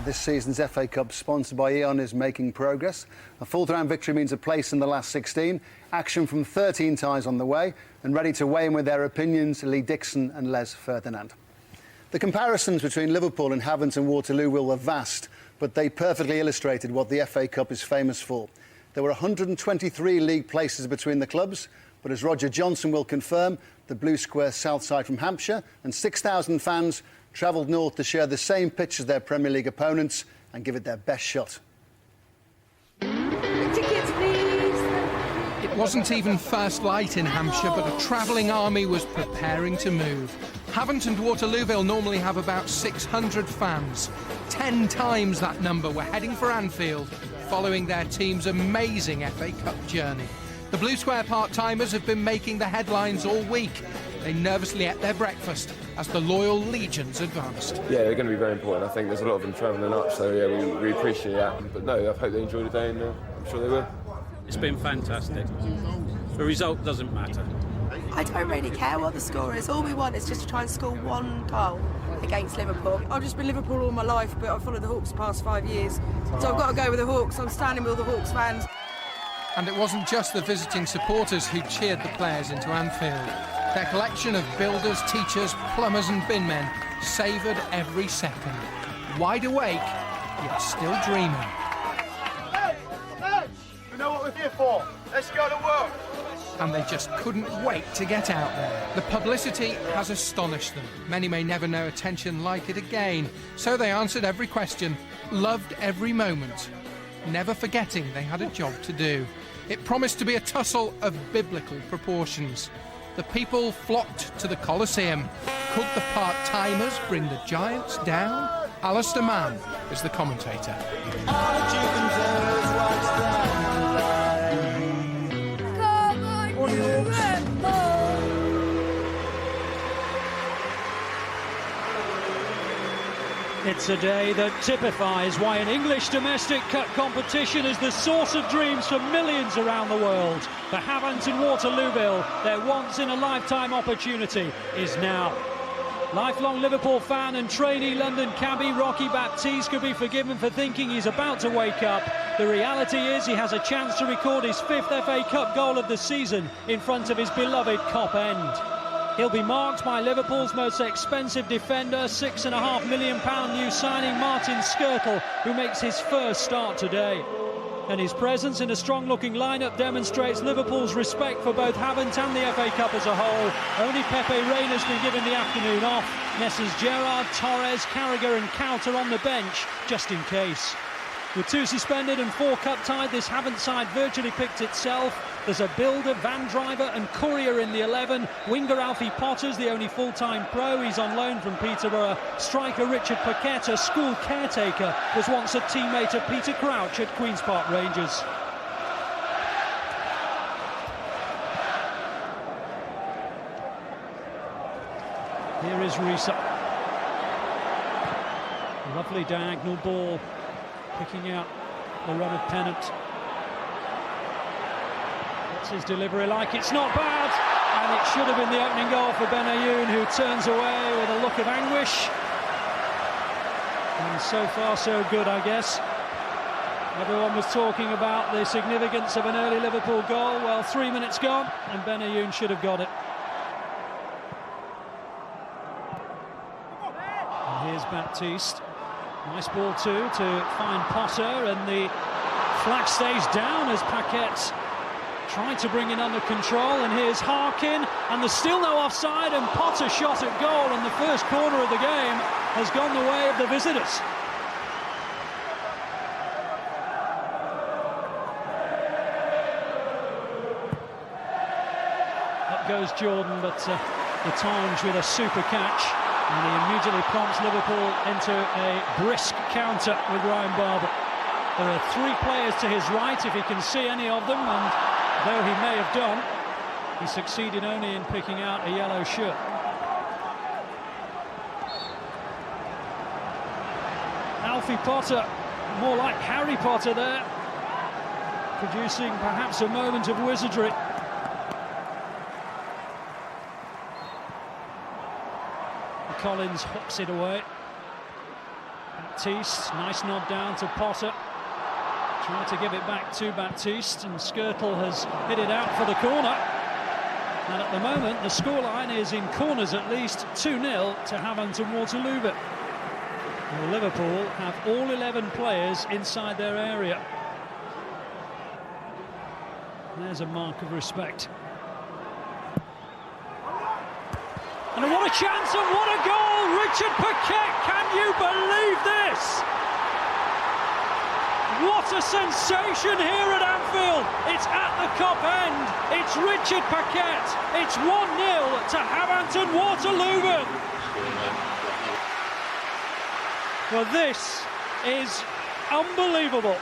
This season's FA Cup, sponsored by Eon, is making progress. A fourth round victory means a place in the last 16. Action from 13 ties on the way, and ready to weigh in with their opinions, Lee Dixon and Ferdinand. The comparisons between Liverpool and Havant and Waterloo were vast, but they perfectly illustrated what the FA Cup is famous for. There were 123 league places between the clubs, but as Roger Johnson will confirm, the Blue Square south side from Hampshire and 6,000 fans travelled north to share the same pitch as their Premier League opponents and give it their best shot. Tickets, please. It wasn't even first light in Hampshire, but a travelling army was preparing to move. Havant and Waterlooville normally have about 600 fans. 10 times that number were heading for Anfield, following their team's amazing FA Cup journey. The Blue Square part-timers have been making the headlines all week. They nervously ate their breakfast as the loyal legions advanced. Yeah, they're going to be very important. I think there's a lot of them travelling up, so yeah, we appreciate that. But no, I hope they enjoy the day, and I'm sure they will. It's been fantastic. The result doesn't matter. I don't really care what the score is. All we want is just to try and score one goal against Liverpool. I've just been Liverpool all my life, but I've followed the Hawks the past 5 years. So I've got to go with the Hawks. I'm standing with all the Hawks fans. And it wasn't just the visiting supporters who cheered the players into Anfield. Their collection of builders, teachers, plumbers and bin men savoured every second. Wide awake, yet still dreaming. Hey! We know what we're here for. Let's go to work. And they just couldn't wait to get out there. The publicity has astonished them. Many may never know attention like it again. So they answered every question, loved every moment, never forgetting they had a job to do. It promised to be a tussle of biblical proportions. The people flocked to the Colosseum. Could the part-timers bring the Giants down? Alistair Mann is the commentator. It's a day that typifies why an English domestic cup competition is the source of dreams for millions around the world. For Havant and Waterlooville, their once-in-a-lifetime opportunity is now. Lifelong Liverpool fan and trainee London cabbie Rocky Baptiste could be forgiven for thinking he's about to wake up. The reality is he has a chance to record his 5th FA Cup goal of the season in front of his beloved Cop End. He'll be marked by Liverpool's most expensive defender, £6.5 million new signing Martin Skrtel, who makes his first start today. And his presence in a strong-looking lineup demonstrates Liverpool's respect for both Havant and the FA Cup as a whole. Only Pepe Reina's been given the afternoon off. Messrs Gerrard, Torres, Carragher and Kaut are on the bench, just in case. With 2 suspended and 4 cup-tied, this Havant side virtually picked itself. There's a builder, van driver and courier in the 11. Winger Alfie Potter's the only full-time pro. He's on loan from Peterborough. Striker Richard Paquette, a school caretaker, was once a teammate of Peter Crouch at Queen's Park Rangers. Here is Risa. Lovely diagonal ball, picking out the run of Pennant. What's his delivery like? It's not bad, and it should have been the opening goal for Benayoun, who turns away with a look of anguish. And so far so good, I guess. Everyone was talking about the significance of an early Liverpool goal. Well, 3 minutes gone, and Benayoun should have got it. And here's Baptiste. Nice ball too to find Potter, and the flag stays down as Paquette tried to bring it under control. And here's Harkin, and there's still no offside, and Potter shot at goal, and the first corner of the game has gone the way of the visitors. Up goes Jordan, but Etange with a super catch. And he immediately prompts Liverpool into a brisk counter with Ryan Barber. There are 3 players to his right, if he can see any of them, and though he may have done, he succeeded only in picking out a yellow shirt. Alfie Potter, more like Harry Potter there, producing perhaps a moment of wizardry. Collins hooks it away. Baptiste. Nice nod down to Potter. Trying to give it back to Baptiste, and Skirtle has hit it out for the corner. And at the moment, the scoreline is in corners at least 2-0 to Haventon Waterlooville. Well, Liverpool have all 11 players inside their area. There's a mark of respect. And what a chance and what a goal! Richard Paquette, can you believe this? What a sensation here at Anfield! It's at the Kop end. It's Richard Paquette. It's 1-0 to Haventon Waterlooville. Well, this is unbelievable.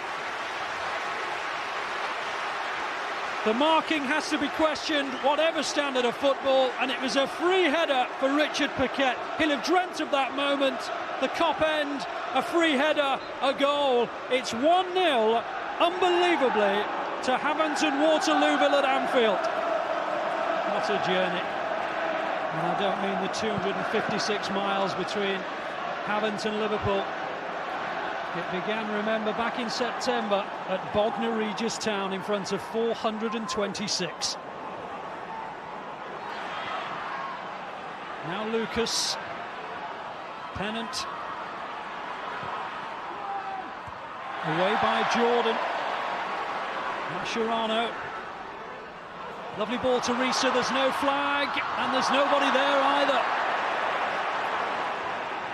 The marking has to be questioned, whatever standard of football, and it was a free header for Richard Paquette. He'll have dreamt of that moment. The Kop end, a free header, a goal. It's 1-0, unbelievably, to Haventon Waterlooville at Anfield. What a journey. And I don't mean the 256 miles between Haventon and Liverpool. It began, remember, back in September at Bognor Regis Town in front of 426. Now Lucas. Pennant. Away by Jordan. Mascherano. Lovely ball to Risa, there's no flag, and there's nobody there either.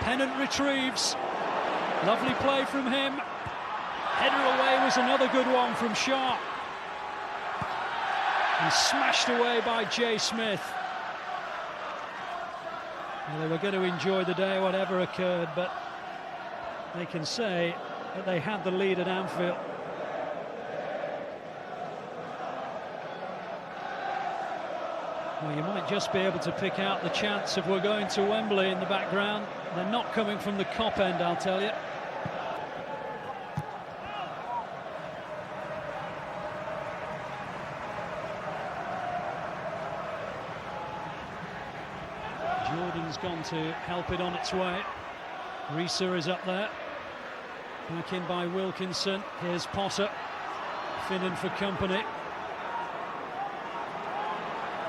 Pennant retrieves. Lovely play from him. Header away was another good one from Sharp. And smashed away by Jay Smith. Well, they were going to enjoy the day, whatever occurred, but they can say that they had the lead at Anfield. Well, you might just be able to pick out the chants of "We're going to Wembley" in the background. They're not coming from the Kop end, I'll tell you. Jordan's gone to help it on its way. Risa is up there. Back in by Wilkinson. Here's Potter. Finnan for company.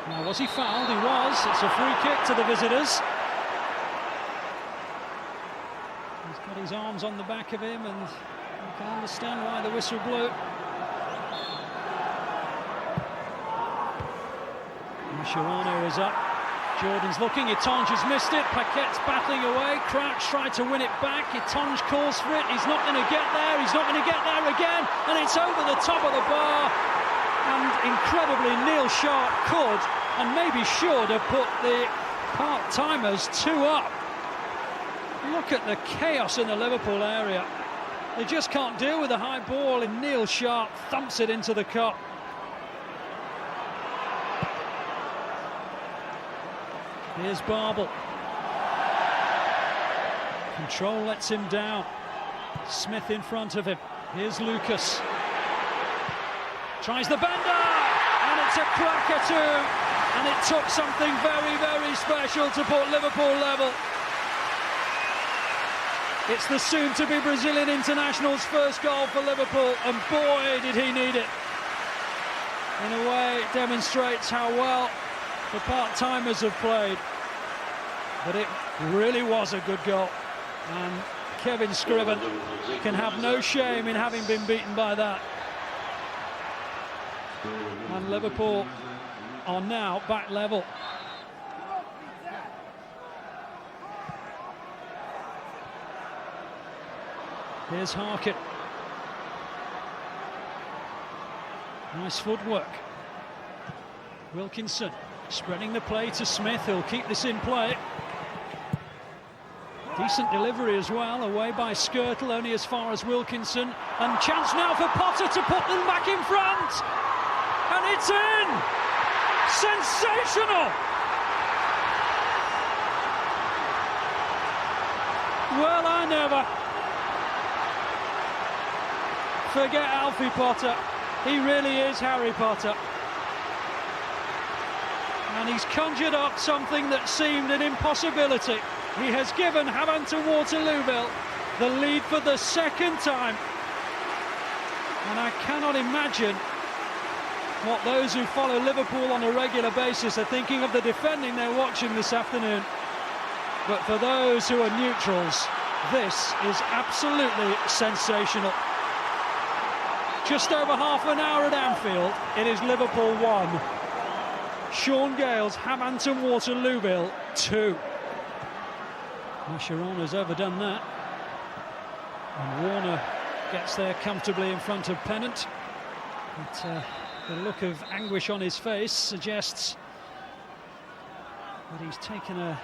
Now, was he fouled? He was. It's a free kick to the visitors. He's got his arms on the back of him, and you can understand why the whistle blew. Mascherano is up. Jordan's looking. Itonge has missed it. Paquette's battling away. Crouch tried to win it back. Itonge calls for it. He's not going to get there. He's not going to get there again. And it's over the top of the bar. And incredibly, Neil Sharp could and maybe should have put the part-timers 2 up. Look at the chaos in the Liverpool area. They just can't deal with the high ball, and Neil Sharp thumps it into the cup. Here's Barble. Control lets him down. Smith in front of him. Here's Lucas. Tries the bender, and it's a cracker too. And it took something very, very special to put Liverpool level. It's the soon-to-be Brazilian international's first goal for Liverpool, and boy, did he need it. In a way, it demonstrates how well the part-timers have played. But it really was a good goal. And Kevin Scriven can have no shame in having been beaten by that. And Liverpool are now back level. Here's Harkett. Nice footwork. Wilkinson spreading the play to Smith. He'll keep this in play. Decent delivery as well, away by Skirtle, only as far as Wilkinson. And chance now for Potter to put them back in front. And it's in! Sensational! Well, I never forget Alfie Potter. He really is Harry Potter. And he's conjured up something that seemed an impossibility. He has given Haventon Waterlooville the lead for the second time. And I cannot imagine what those who follow Liverpool on a regular basis are thinking of the defending they're watching this afternoon. But for those who are neutrals, this is absolutely sensational. Just over half an hour at Anfield, it is Liverpool 1. Sean Gale's Hampton Waterlooville 2. Mascherano has overdone that. And Warner gets there comfortably in front of Pennant. But the look of anguish on his face suggests that he's taken a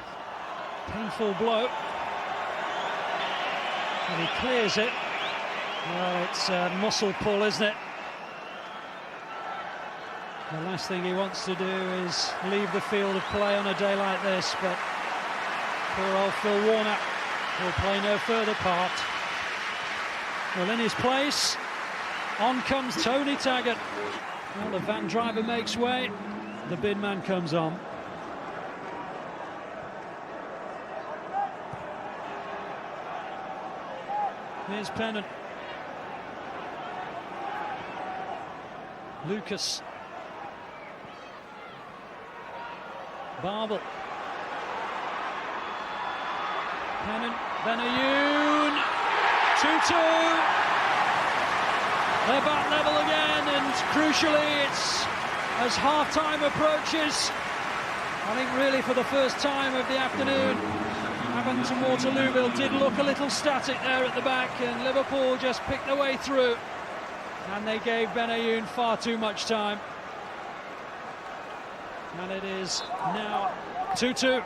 painful blow. And he clears it. Well, it's a muscle pull, isn't it? The last thing he wants to do is leave the field of play on a day like this, but poor old Phil Warner will play no further part. Well, in his place, on comes Tony Taggart. Well, the van driver makes way, the bin man comes on. Here's Pennant. Lucas. Barble. Pennant. Benayoun. 2-2. They're back level again, and crucially, it's as half-time approaches. I think really for the first time of the afternoon, Hampton Waterlooville did look a little static there at the back, and Liverpool just picked their way through. And they gave Benayoun far too much time. And it is now 2-2.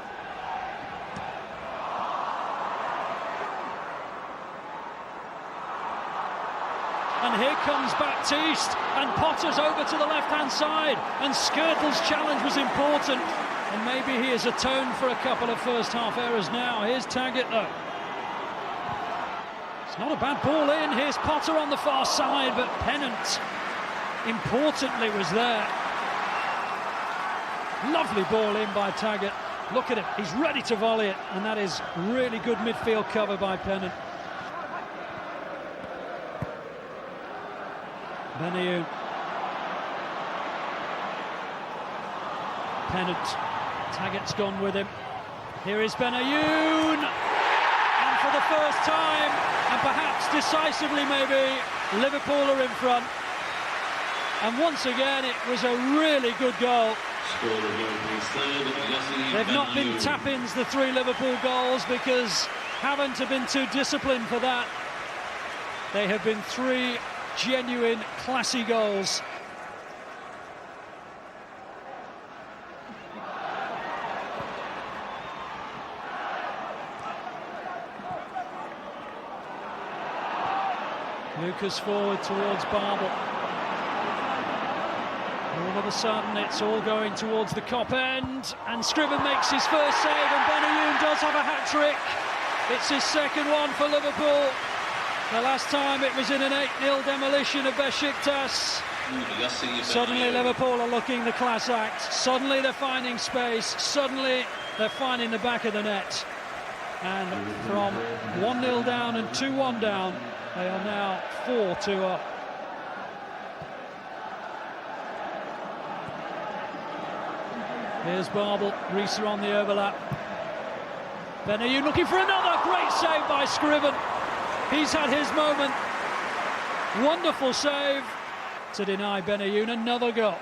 And here comes Baptiste, and Potter's over to the left-hand side, and Skirtle's challenge was important, and maybe he has atoned for a couple of first-half errors now. Here's Taggart, though. It's not a bad ball in. Here's Potter on the far side, but Pennant, importantly, was there. Lovely ball in by Taggart. Look at it, he's ready to volley it, and that is really good midfield cover by Pennant. Benayoun. Pennant. Taggart's gone with him. Here is Benayoun. And for the first time, and perhaps decisively maybe, Liverpool are in front. And once again, it was a really good goal. They've not been tap-ins, the three Liverpool goals, because haven't been too disciplined for that. They have been three genuine, classy goals. Lucas forward towards Barble. All of a sudden, it's all going towards the Kop end, and Scriven makes his first save, and Benayoun does have a hat-trick. It's his second one for Liverpool. The last time it was in an 8-0 demolition of Besiktas. Suddenly Liverpool are looking the class act. Suddenly they're finding space. Suddenly they're finding the back of the net. And from 1-0 down and 2-1 down, they are now 4-2 up. Here's Barble, Rees on the overlap. Benayoun looking for another great save by Scriven. He's had his moment. Wonderful save to deny Benayoun another goal.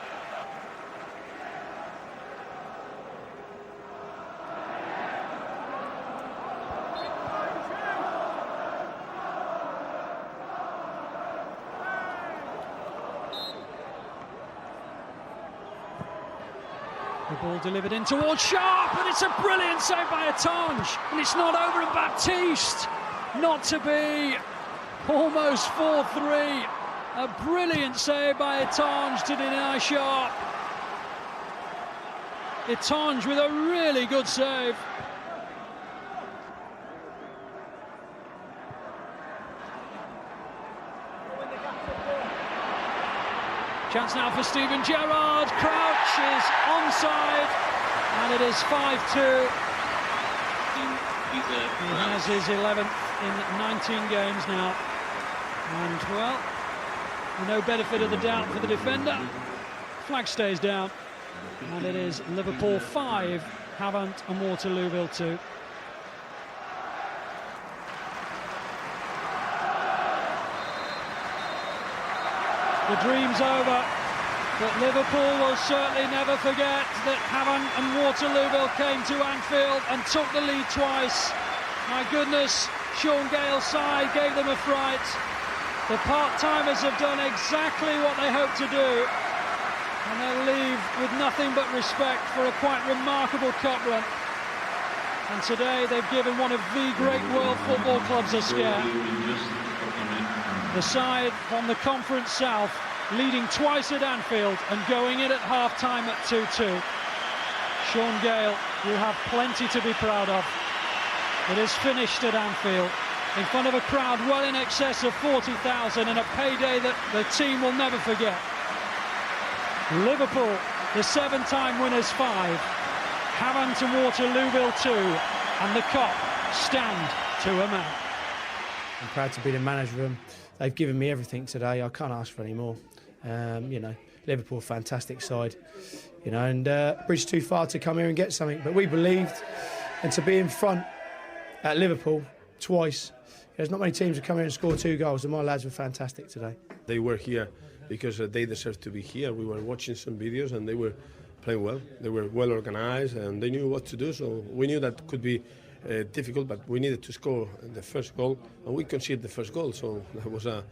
The ball delivered in towards Sharp, and it's a brilliant save by Atange. And it's not over, and Baptiste, not to be, almost 4-3. A brilliant save by Atange to deny Sharp. Atange with a really good save. Chance now for Steven Gerrard. Crouch is onside, and it is 5-2. He has his 11th in 19 games now. And, well, no benefit of the doubt for the defender. Flag stays down. And it is Liverpool 5, Havant and Waterlooville 2. The dream's over, but Liverpool will certainly never forget that Havant and Waterlooville came to Anfield and took the lead twice. My goodness, Sean Gale's side gave them a fright. The part-timers have done exactly what they hoped to do, and they'll leave with nothing but respect for a quite remarkable cup run. And today they've given one of the great world football clubs a scare. The side from the Conference South, leading twice at Anfield and going in at half-time at 2-2. Sean Gale, you have plenty to be proud of. It is finished at Anfield, in front of a crowd well in excess of 40,000 and a payday that the team will never forget. Liverpool, the 7-time winners 5, Havant and Waterlooville 2, and the Kop stand to a man. I'm proud to be the manager of them. They've given me everything today. I can't ask for any more. You know, Liverpool, fantastic side. You know, and bridge too far to come here and get something. But we believed, and to be in front at Liverpool twice. There's not many teams that come here and score 2 goals, and my lads were fantastic today. They were here because they deserved to be here. We were watching some videos and they were playing well. They were well organised and they knew what to do. So we knew that could be difficult, but we needed to score the first goal, and we conceded the first goal. So that was a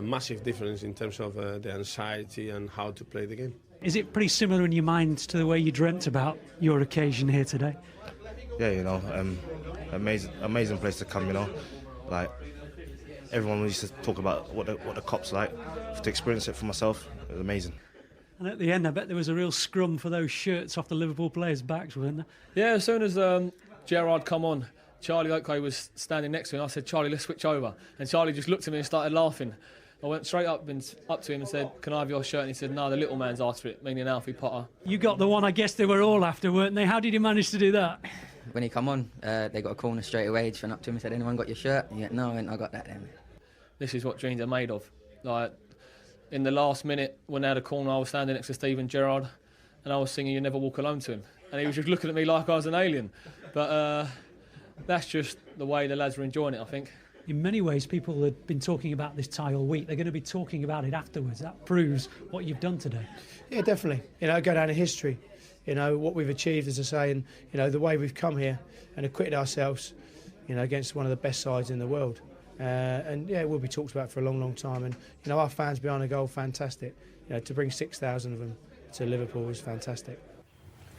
massive difference in terms of the anxiety and how to play the game. Is it pretty similar in your mind to the way you dreamt about your occasion here today? Yeah, you know, amazing place to come, you know. Like, everyone used to talk about what the Kop's like. To experience it for myself, it was amazing. And at the end, I bet there was a real scrum for those shirts off the Liverpool players' backs, weren't there? Yeah, as soon as Gerrard come on, Charlie Oakley was standing next to him. I said, Charlie, let's switch over. And Charlie just looked at me and started laughing. I went straight up to him and said, can I have your shirt? And he said, no, the little man's asked for it, meaning Alfie Potter. You got the one I guess they were all after, weren't they? How did you manage to do that? When he come on, they got a corner straight away. Just went up to him and said, anyone got your shirt? He went, no, I got that then. This is what dreams are made of. Like, in the last minute, when they had a corner, I was standing next to Steven Gerrard and I was singing You Never Walk Alone to him. And he was just looking at me like I was an alien. But that's just the way the lads were enjoying it, I think. In many ways, people have been talking about this tie all week. They're going to be talking about it afterwards. That proves what you've done today. Yeah, definitely. You know, go down in history. You know, what we've achieved, as I say, and, you know, the way we've come here and acquitted ourselves, you know, against one of the best sides in the world. And, yeah, it will be talked about for a long, long time. And, you know, our fans behind the goal, fantastic. You know, to bring 6,000 of them to Liverpool was fantastic.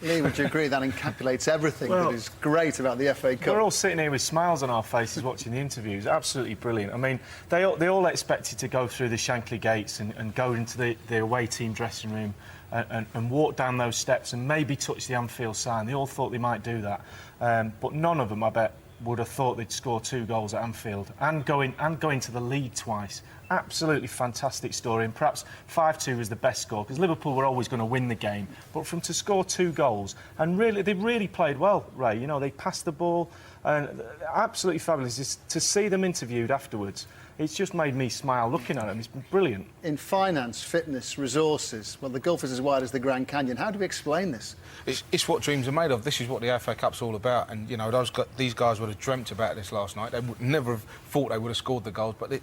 Lee, would you agree that encapsulates everything that is great about the FA Cup? We're all sitting here with smiles on our faces watching the interviews. Absolutely brilliant. I mean, they all expected to go through the Shankly gates and go into the away team dressing room and walk down those steps and maybe touch the Anfield sign. They all thought they might do that. But none of them, I bet, would have thought they'd score 2 goals at Anfield and going to the league twice. Absolutely fantastic story, and perhaps 5-2 was the best score because Liverpool were always going to win the game. But to score 2 goals, and really they really played well, Ray. You know, they passed the ball, and absolutely fabulous. Just to see them interviewed afterwards, it's just made me smile looking at them. It's been brilliant. In finance, fitness, resources, well, the gulf is as wide as the Grand Canyon. How do we explain this? It's what dreams are made of. This is what the FA Cup's all about. And, you know, these guys would have dreamt about this last night. They would never have thought they would have scored the goals, but, they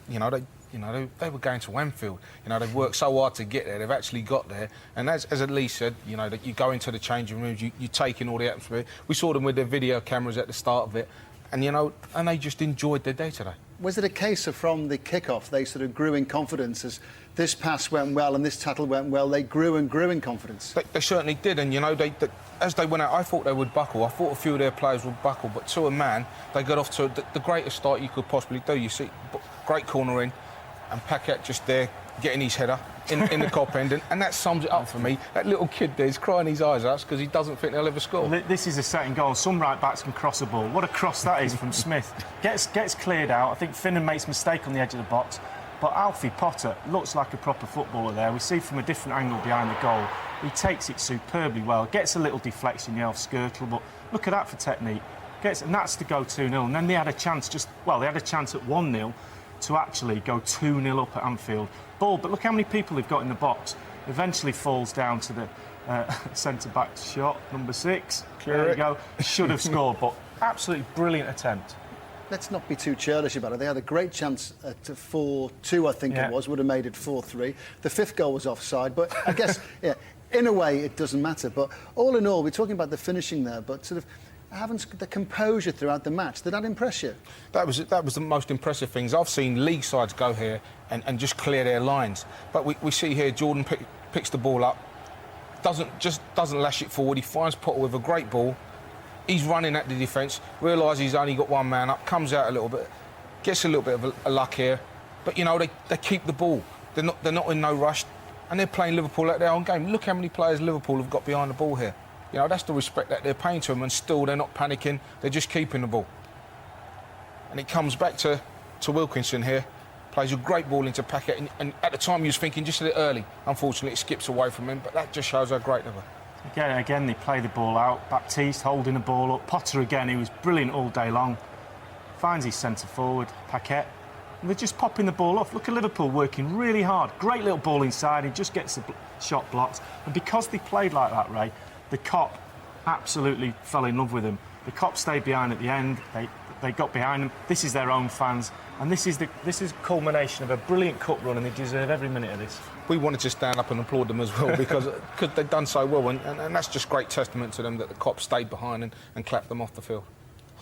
were going to Anfield. You know, they've worked so hard to get there. They've actually got there. And as Elise said, you know, that you go into the changing rooms, you take in all the atmosphere. We saw them with their video cameras at the start of it. And, you know, and they just enjoyed their day today. Was it a case of from the kick-off they sort of grew in confidence as this pass went well and this tackle went well, they grew and grew in confidence? They certainly did, and, you know, as they went out, I thought they would buckle. I thought a few of their players would buckle, but to a man, they got off to the greatest start you could possibly do. You see, great corner in, and Paquet just there getting his header in the Kop end, and that sums it up for me. That little kid there's crying his eyes out because he doesn't think they'll ever score. This is a setting goal. Some right-backs can cross a ball. What a cross that is from Smith. Gets cleared out. I think Finnan makes a mistake on the edge of the box, but Alfie Potter looks like a proper footballer there. We see from a different angle behind the goal. He takes it superbly well. Gets a little deflection, off Skirtle, but look at that for technique. and that's to go 2-0. And then they had a chance they had a chance at 1-0 to actually go 2-0 up at Anfield. Ball, but look how many people they've got in the box. Eventually falls down to the centre-back shot, number 6. There you go. Should have scored, but absolutely brilliant attempt. Let's not be too churlish about it. They had a great chance at 4-2, I think it was, would have made it 4-3. The 5th goal was offside, but I guess, in a way, it doesn't matter. But all in all, we're talking about the finishing there, but sort of having the composure throughout the match. Did that impress you? That was the most impressive things. I've seen league sides go here and just clear their lines. But we see here Jordan picks the ball up, doesn't lash it forward. He finds Potter with a great ball. He's running at the defence, realises he's only got one man up, comes out a little bit, gets a little bit of a luck here. But, you know, they keep the ball. They're not in no rush, and they're playing Liverpool at their own game. Look how many players Liverpool have got behind the ball here. You know, that's the respect that they're paying to them, and still they're not panicking. They're just keeping the ball. And it comes back to Wilkinson here. Plays a great ball into Paquet, and at the time he was thinking just a bit early. Unfortunately, it skips away from him, but that just shows how great they were. Again, they play the ball out. Baptiste holding the ball up. Potter again, he was brilliant all day long. Finds his centre forward, Paquet. And they're just popping the ball off. Look at Liverpool working really hard. Great little ball inside. He just gets the shot blocked. And because they played like that, Ray, the Kop absolutely fell in love with him. The Kop stayed behind at the end. They got behind them. This is their own fans. And this is culmination of a brilliant cup run, and they deserve every minute of this. We wanted to stand up and applaud them as well because they've done so well, and that's just great testament to them that the Kop stayed behind and clapped them off the field.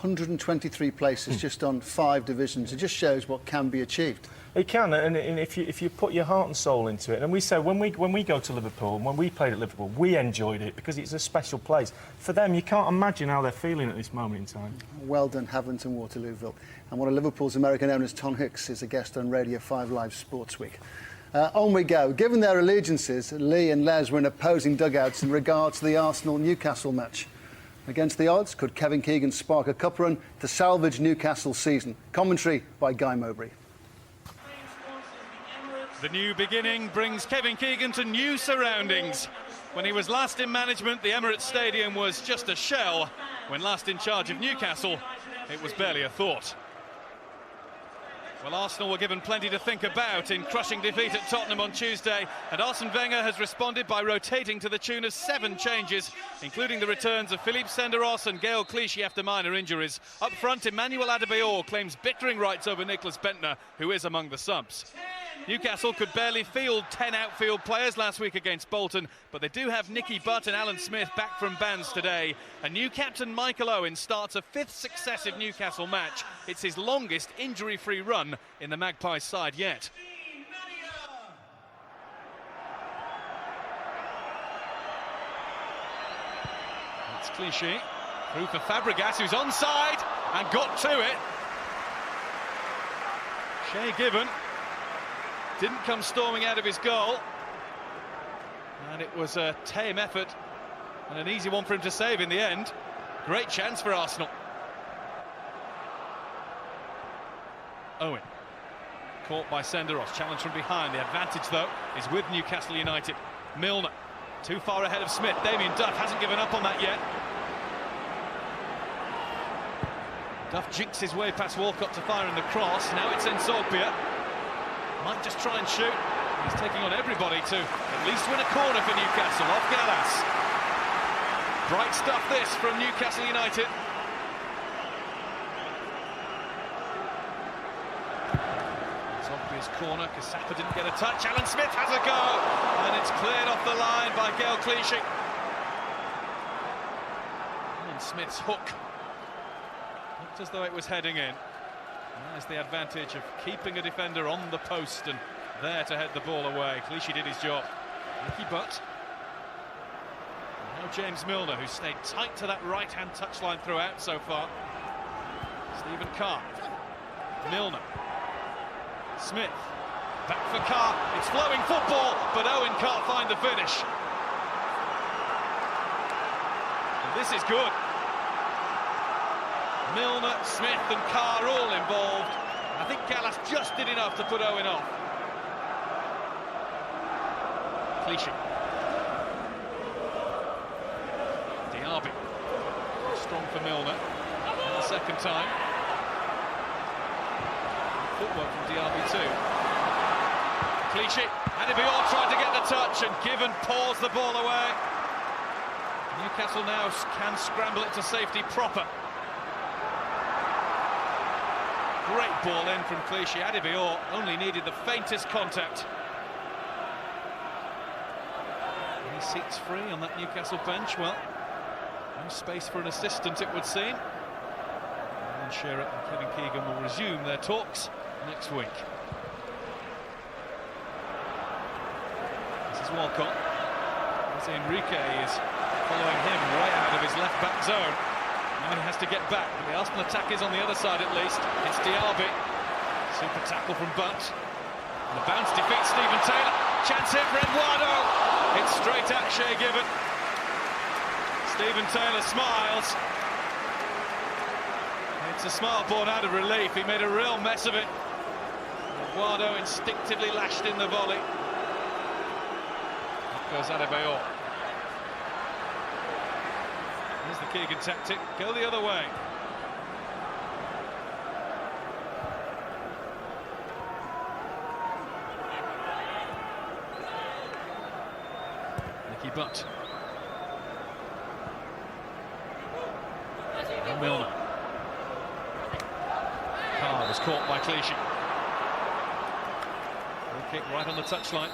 123 places just on 5 divisions. It just shows what can be achieved. It can, and if you put your heart and soul into it. And we say when we go to Liverpool, and when we played at Liverpool, we enjoyed it because it's a special place. For them, you can't imagine how they're feeling at this moment in time. Well done, Havant and Waterlooville. And one of Liverpool's American owners, Tom Hicks, is a guest on Radio 5 Live Sports Week. On we go. Given their allegiances, Lee and Les were in opposing dugouts in regard to the Arsenal-Newcastle match. Against the odds, could Kevin Keegan spark a cup run to salvage Newcastle's season? Commentary by Guy Mowbray. The new beginning brings Kevin Keegan to new surroundings. When he was last in management, the Emirates Stadium was just a shell. When last in charge of Newcastle, it was barely a thought. Well, Arsenal were given plenty to think about in crushing defeat at Tottenham on Tuesday, and Arsene Wenger has responded by rotating to the tune of 7 changes, including the returns of Philippe Senderos and Gaël Clichy after minor injuries. Up front, Emmanuel Adebayor claims bickering rights over Nicolas Bentner, who is among the subs. Newcastle could barely field 10 outfield players last week against Bolton, but they do have Nicky Butt and Alan Smith back from bans today. And new captain Michael Owen starts a 5th successive Newcastle match. It's his longest injury-free run in the Magpies side yet. It's Clichy, through for Fabregas, who's onside and got to it. Shay Given didn't come storming out of his goal, and it was a tame effort and an easy one for him to save in the end. Great chance for Arsenal. Owen, caught by Senderos, challenge from behind. The advantage, though, is with Newcastle United. Milner, too far ahead of Smith. Damien Duff hasn't given up on that yet. Duff jinks his way past Walcott to fire in the cross. Now it's Nsogpia. Might just try and shoot. He's taking on everybody to at least win a corner for Newcastle off Gallas. Bright stuff this from Newcastle United. Nsogpia's corner. Kasapa didn't get a touch. Alan Smith has a go, and it's cleared off the line by Gaël Clichy. Alan Smith's hook looked as though it was heading in. There's the advantage of keeping a defender on the post and there to head the ball away. Clichy did his job. Nicky Butt. And now James Milner, who stayed tight to that right-hand touchline throughout so far. Stephen Carr. Milner. Smith. Back for Carr. It's flowing football, but Owen can't find the finish. And this is good. Milner, Smith and Carr all involved. I think Gallas just did enough to put Owen off. Clichy. Diaby. Strong for Milner. the second time. Footwork from Diaby too. Clichy, Adebayor tried to get the touch and Given paws the ball away. Newcastle now can scramble it to safety proper. Great ball in from Clichy. Adebayor only needed the faintest contact. Any seats free on that Newcastle bench? Well, no space for an assistant, it would seem. Alan Shearer and Kevin Keegan will resume their talks next week. This is Walcott. As Enrique is following him right out of his left-back zone. Now he has to get back, but the Arsenal attack is on the other side at least. It's Diaby. Super tackle from Butt. And the bounce defeats Stephen Taylor. Chance here for Eduardo. It's straight at Shea Given. Stephen Taylor smiles. It's a smile born out of relief. He made a real mess of it. Eduardo instinctively lashed in the volley. Up goes Adebayor. Here's the Keegan tactic, go the other way. Nicky Butt. And Milner. Carr was caught by Clichy. Free kick right on the touchline.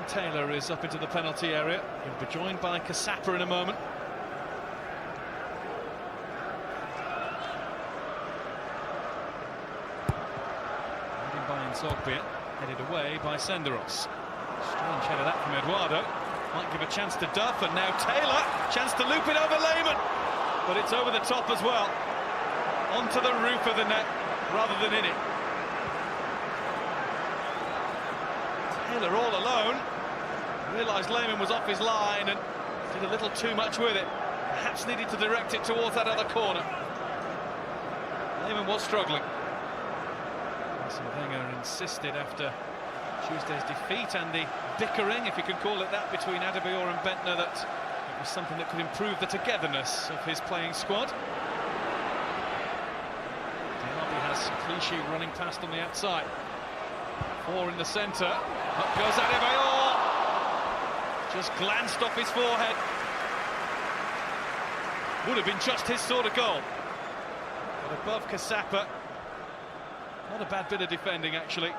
Taylor is up into the penalty area. He'll be joined by Kasapa in a moment. Heading by Nzogbia, headed away by Senderos. Strange header that from Eduardo. Might give a chance to Duff, and now Taylor. Chance to loop it over Lehmann. But it's over the top as well. Onto the roof of the net, rather than in it. Taylor all alone. Realised Lehmann was off his line and did a little too much with it. Perhaps needed to direct it towards that other corner. Lehmann was struggling. Wenger insisted after Tuesday's defeat and the bickering, if you can call it that, between Adebayor and Bentner, that it was something that could improve the togetherness of his playing squad. Diaby has Clichy running past on the outside. 4 in the centre. Up goes Adebayor. Just glanced off his forehead. Would have been just his sort of goal. But above Kasapa. Not a bad bit of defending, actually.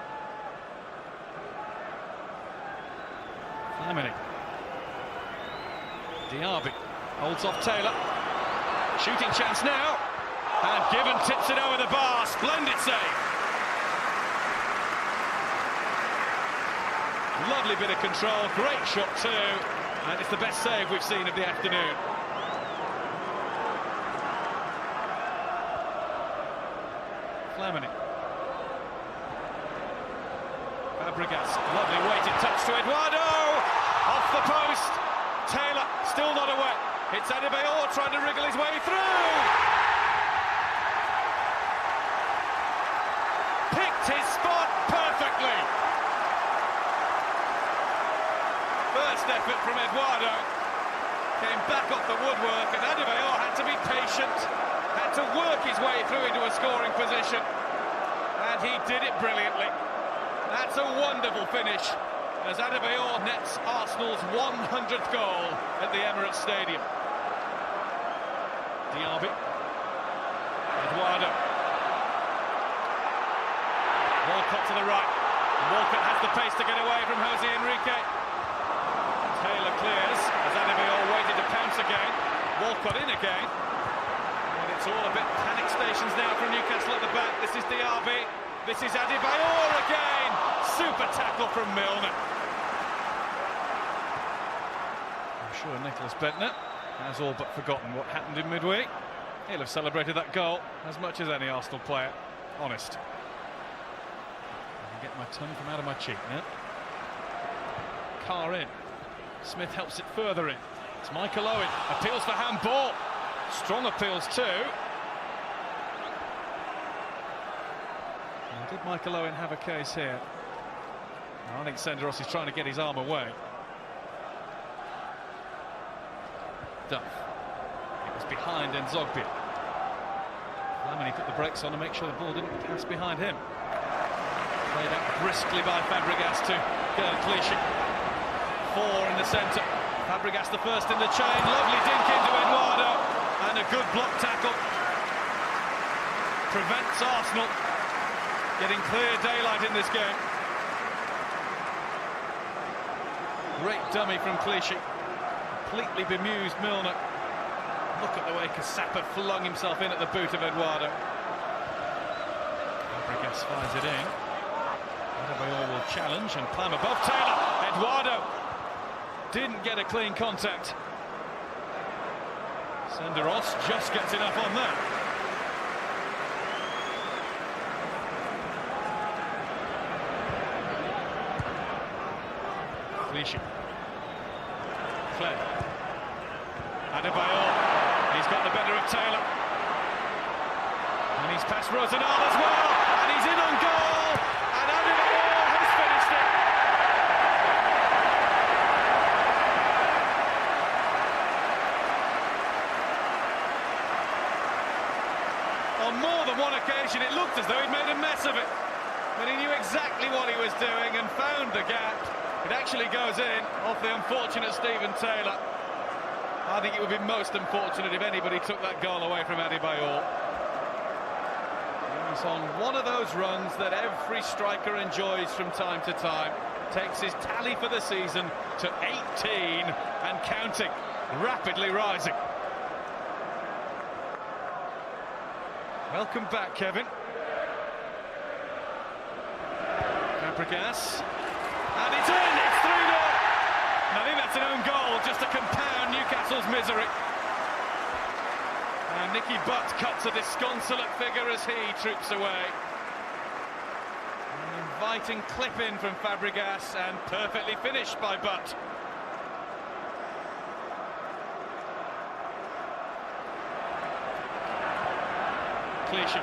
Flamini. Diaby holds off Taylor. Shooting chance now. And Given tips it over the bar. Splendid save. Lovely bit of control, great shot too, and it's the best save we've seen of the afternoon. Flamini. Fabregas, lovely weighted touch to Eduardo! Off the post! Taylor, still not away. It's Adebayor trying to wriggle his way through! Picked his spot perfectly! First effort from Eduardo, came back off the woodwork, and Adebayor had to be patient, had to work his way through into a scoring position, and he did it brilliantly. That's a wonderful finish, as Adebayor nets Arsenal's 100th goal at the Emirates Stadium. Diaby, Eduardo, Walcott to the right, Walcott has the pace to get away from Jose Enrique. Taylor clears as Adebayor waited to pounce again. Walcott in again. And it's all a bit panic stations now from Newcastle at the back. This is Diaby. This is Adebayor again. Super tackle from Milner. I'm sure Nicholas Bentner has all but forgotten what happened in midweek. He'll have celebrated that goal as much as any Arsenal player. Honest. I can get my tongue from out of my cheek now. Carr in. Smith helps it further in. It's Michael Owen. Appeals for handball. Strong appeals too. Now, did Michael Owen have a case here? No, I think Senderos is trying to get his arm away. Duff. behind Nzogbia. Flamini put the brakes on to make sure the ball didn't pass behind him. Played out briskly by Fabregas to Gerd Clichy. 4 in the centre. Fabregas the first in the chain. Lovely dink into Eduardo. And a good block tackle. Prevents Arsenal getting clear daylight in this game. Great dummy from Clichy. Completely bemused Milner. Look at the way Cassapa flung himself in at the boot of Eduardo. Fabregas fires it in. Adebayor will challenge and climb above Taylor. Eduardo didn't get a clean contact. Senderos just gets enough on that. Clichy. Fled. Adebayor. He's got the better of Taylor. And he's past Rosenal as well. And he's in on goal. And Adebayor has finished it. On more than one occasion, it looked as though he'd made a mess of it. But he knew exactly what he was doing and found the gap. It actually goes in off the unfortunate Stephen Taylor. I think it would be most unfortunate if anybody took that goal away from Adebayor. He's on one of those runs that every striker enjoys from time to time. Takes his tally for the season to 18 and counting, rapidly rising. Welcome back, Kevin. Fabregas. And it's in, it's 3-0. And I think that's an own goal, just to compound Newcastle's misery. And Nicky Butt cuts a disconsolate figure as he troops away. An inviting clip in from Fabregas and perfectly finished by Butt. Clichy.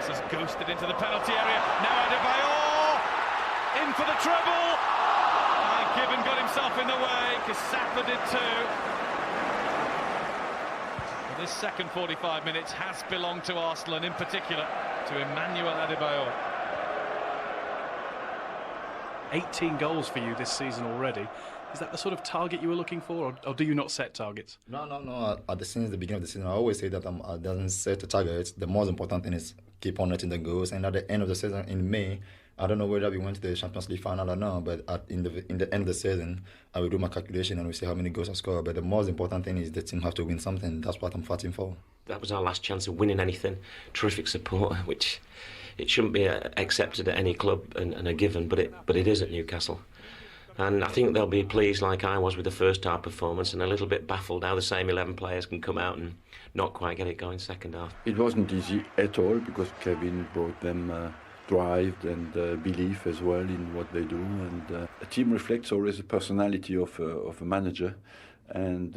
Has ghosted into the penalty area. Now Adebayor in for the treble. And Gibbon got himself in the way. Cassapa did too. Well, this second 45 minutes has belonged to Arsenal, and in particular to Emmanuel Adebayor. 18 goals for you this season already. Is that the sort of target you were looking for, or do you not set targets? No. Since the beginning of the season, I always say that I doesn't set a target. The most important thing is keep on netting the goals. And at the end of the season in May, I don't know whether we went to the Champions League final or not, but in the end of the season, I will do my calculation and we see how many goals I score. But the most important thing is the team have to win something. That's what I'm fighting for. That was our last chance of winning anything. Terrific support, which it shouldn't be accepted at any club and a given, but it is at Newcastle. And I think they'll be pleased, like I was with the first half performance, and a little bit baffled how the same 11 players can come out and not quite get it going second half. It wasn't easy at all because Kevin brought them drive and belief as well in what they do. And a team reflects always the personality of a manager, and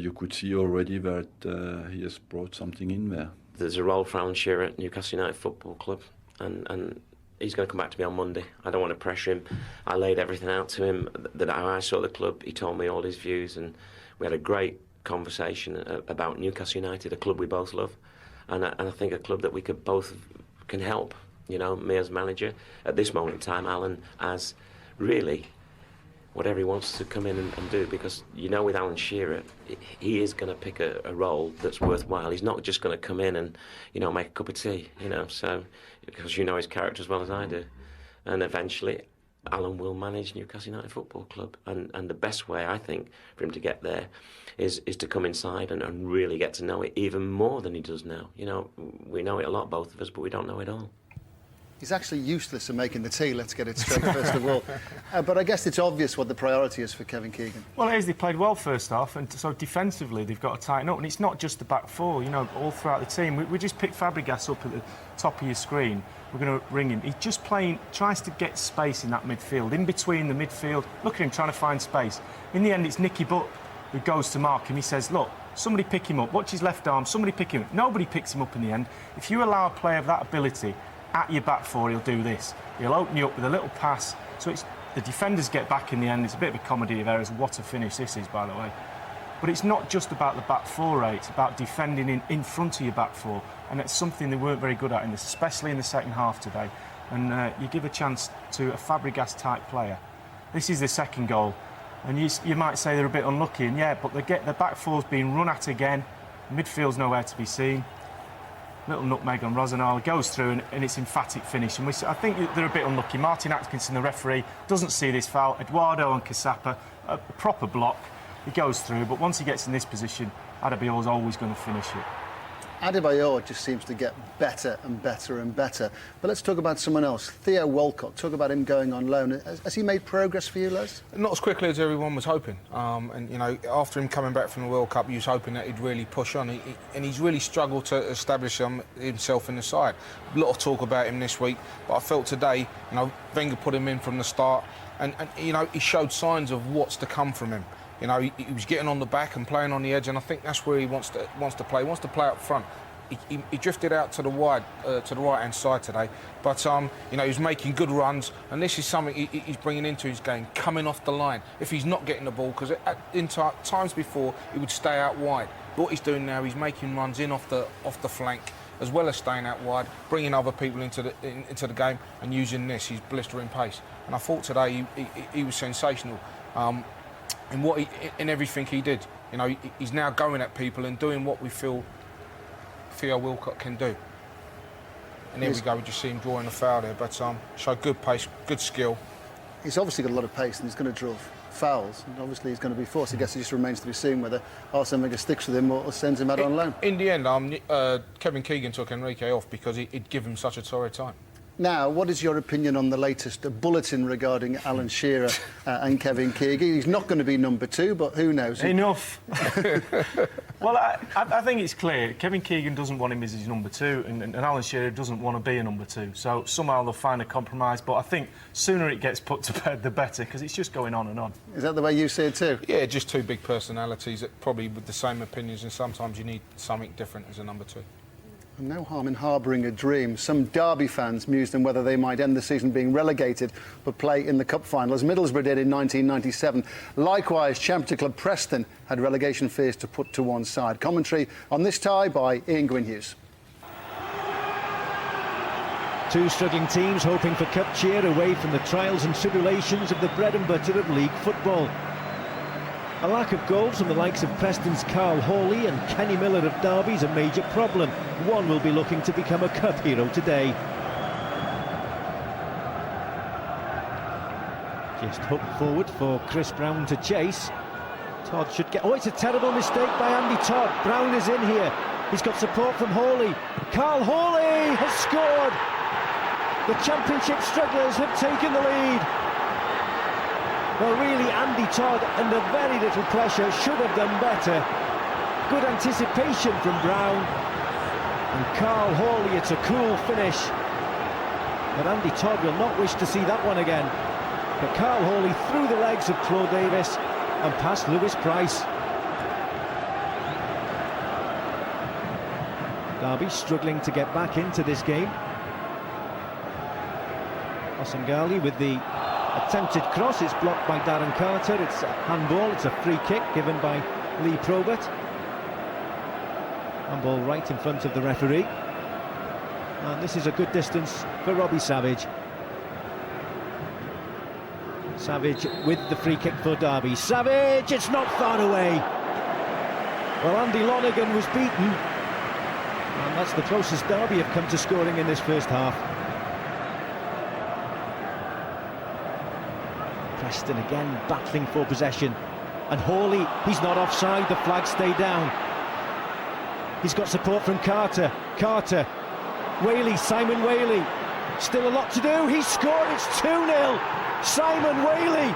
you could see already that he has brought something in there. There's a role for Alan Shearer at Newcastle United Football Club, and he's going to come back to me on Monday. I don't want to pressure him. I laid everything out to him, that how I saw the club. He told me all his views, and we had a great conversation about Newcastle United, a club we both love, and I think a club that we could both can help. You know, me as manager at this moment in time, Alan as really whatever he wants to come in and do, because you know with Alan Shearer, he is going to pick a role that's worthwhile. He's not just going to come in and, you know, make a cup of tea, you know, so, because you know his character as well as I do. And eventually, Alan will manage Newcastle United Football Club. And the best way, I think, for him to get there is to come inside and really get to know it even more than he does now. You know, we know it a lot, both of us, but we don't know it all. He's actually useless at making the tea, let's get it straight first of all. But I guess it's obvious what the priority is for Kevin Keegan. Well, it is. They played well first half, and so defensively they've got to tighten up. And it's not just the back four, you know, all throughout the team. We just picked Fabregas up at the top of your screen. We're going to ring him. He's just tries to get space in that midfield, in between the midfield. Look at him trying to find space. In the end, it's Nicky Butt who goes to mark him. He says, look, somebody pick him up. Watch his left arm. Somebody pick him up. Nobody picks him up in the end. If you allow a player of that ability at your back four, he'll do this. He'll open you up with a little pass. So it's The defenders get back in the end. It's a bit of a comedy of errors. What a finish this is, by the way. But it's not just about the back four, Ray. It's about defending in front of your back four. And it's something they weren't very good at, in this, especially in the second half today. And you give a chance to a Fabregas-type player. This is the second goal. And you might say they're a bit unlucky. And yeah, but the back four's being run at again. Midfield's nowhere to be seen. Little nutmeg on Rosenal, goes through and it's emphatic finish. And I think they're a bit unlucky. Martin Atkinson, the referee, doesn't see this foul. Eduardo and Casapa, a proper block. He goes through, but once he gets in this position, Adebayor's always going to finish it. Adebayor just seems to get better and better and better. But let's talk about someone else. Theo Walcott, talk about him going on loan. Has he made progress for you, Les? Not as quickly as everyone was hoping. And, you know, after him coming back from the World Cup, he was hoping that he'd really push on. And he's really struggled to establish himself in the side. A lot of talk about him this week, but I felt today, you know, Wenger put him in from the start. And you know, he showed signs of what's to come from him. You know, he was getting on the back and playing on the edge, and I think that's where he wants to play. He wants to play up front. He drifted out to the right-hand side today, but you know, he was making good runs, and this is something he's bringing into his game, coming off the line. If he's not getting the ball, because in times before he would stay out wide. But what he's doing now, he's making runs in off the flank, as well as staying out wide, bringing other people into the game, and using this, his blistering pace. And I thought today he was sensational. In everything he did. You know, he's now going at people and doing what we feel Theo Walcott can do. And there we go, we just see him drawing a foul there, but showed good pace, good skill. He's obviously got a lot of pace and he's going to draw fouls, and obviously he's going to be forced. I guess it just remains to be seen whether Arsene Wenger sticks with him or sends him out on loan. In the end, Kevin Keegan took Enrique off because he'd give him such a torrid time. Now, what is your opinion on the latest bulletin regarding Alan Shearer and Kevin Keegan? He's not going to be number 2, but who knows? Enough. Well, I think it's clear. Kevin Keegan doesn't want him as his number 2, and Alan Shearer doesn't want to be a number 2. So somehow they'll find a compromise, but I think sooner it gets put to bed, the better, because it's just going on and on. Is that the way you see it too? Yeah, just two big personalities, that probably with the same opinions, and sometimes you need something different as a number 2. No harm in harbouring a dream. Some Derby fans mused on whether they might end the season being relegated but play in the cup final, as Middlesbrough did in 1997. Likewise, Championship club Preston had relegation fears to put to one side. Commentary on this tie by Ian Gwynhughes. Two struggling teams hoping for cup cheer away from the trials and tribulations of the bread and butter of league football. A lack of goals from the likes of Preston's Carl Hawley and Kenny Miller of Derby is a major problem. One will be looking to become a cup hero today. Just hooked forward for Chris Brown to chase. Todd should get... Oh, it's a terrible mistake by Andy Todd. Brown is in here. He's got support from Hawley. Carl Hawley has scored. The Championship strugglers have taken the lead. Well, really, Andy Todd, under very little pressure, should have done better. Good anticipation from Brown. And Carl Hawley, it's a cool finish. But Andy Todd will not wish to see that one again. But Carl Hawley through the legs of Claude Davis and past Lewis Price. Derby struggling to get back into this game. Osengali with the attempted cross. It's blocked by Darren Carter. It's a handball. It's a free kick given by Lee Probert. Handball right in front of the referee. And this is a good distance for Robbie Savage. Savage with the free kick for Derby. Savage, it's not far away. Well, Andy Lonergan was beaten. And that's the closest Derby have come to scoring in this first half. Preston again battling for possession, and Hawley, he's not offside, the flag stayed down. He's got support from Carter. Whaley, Simon Whaley, still a lot to do. He's scored, it's 2-0. Simon Whaley,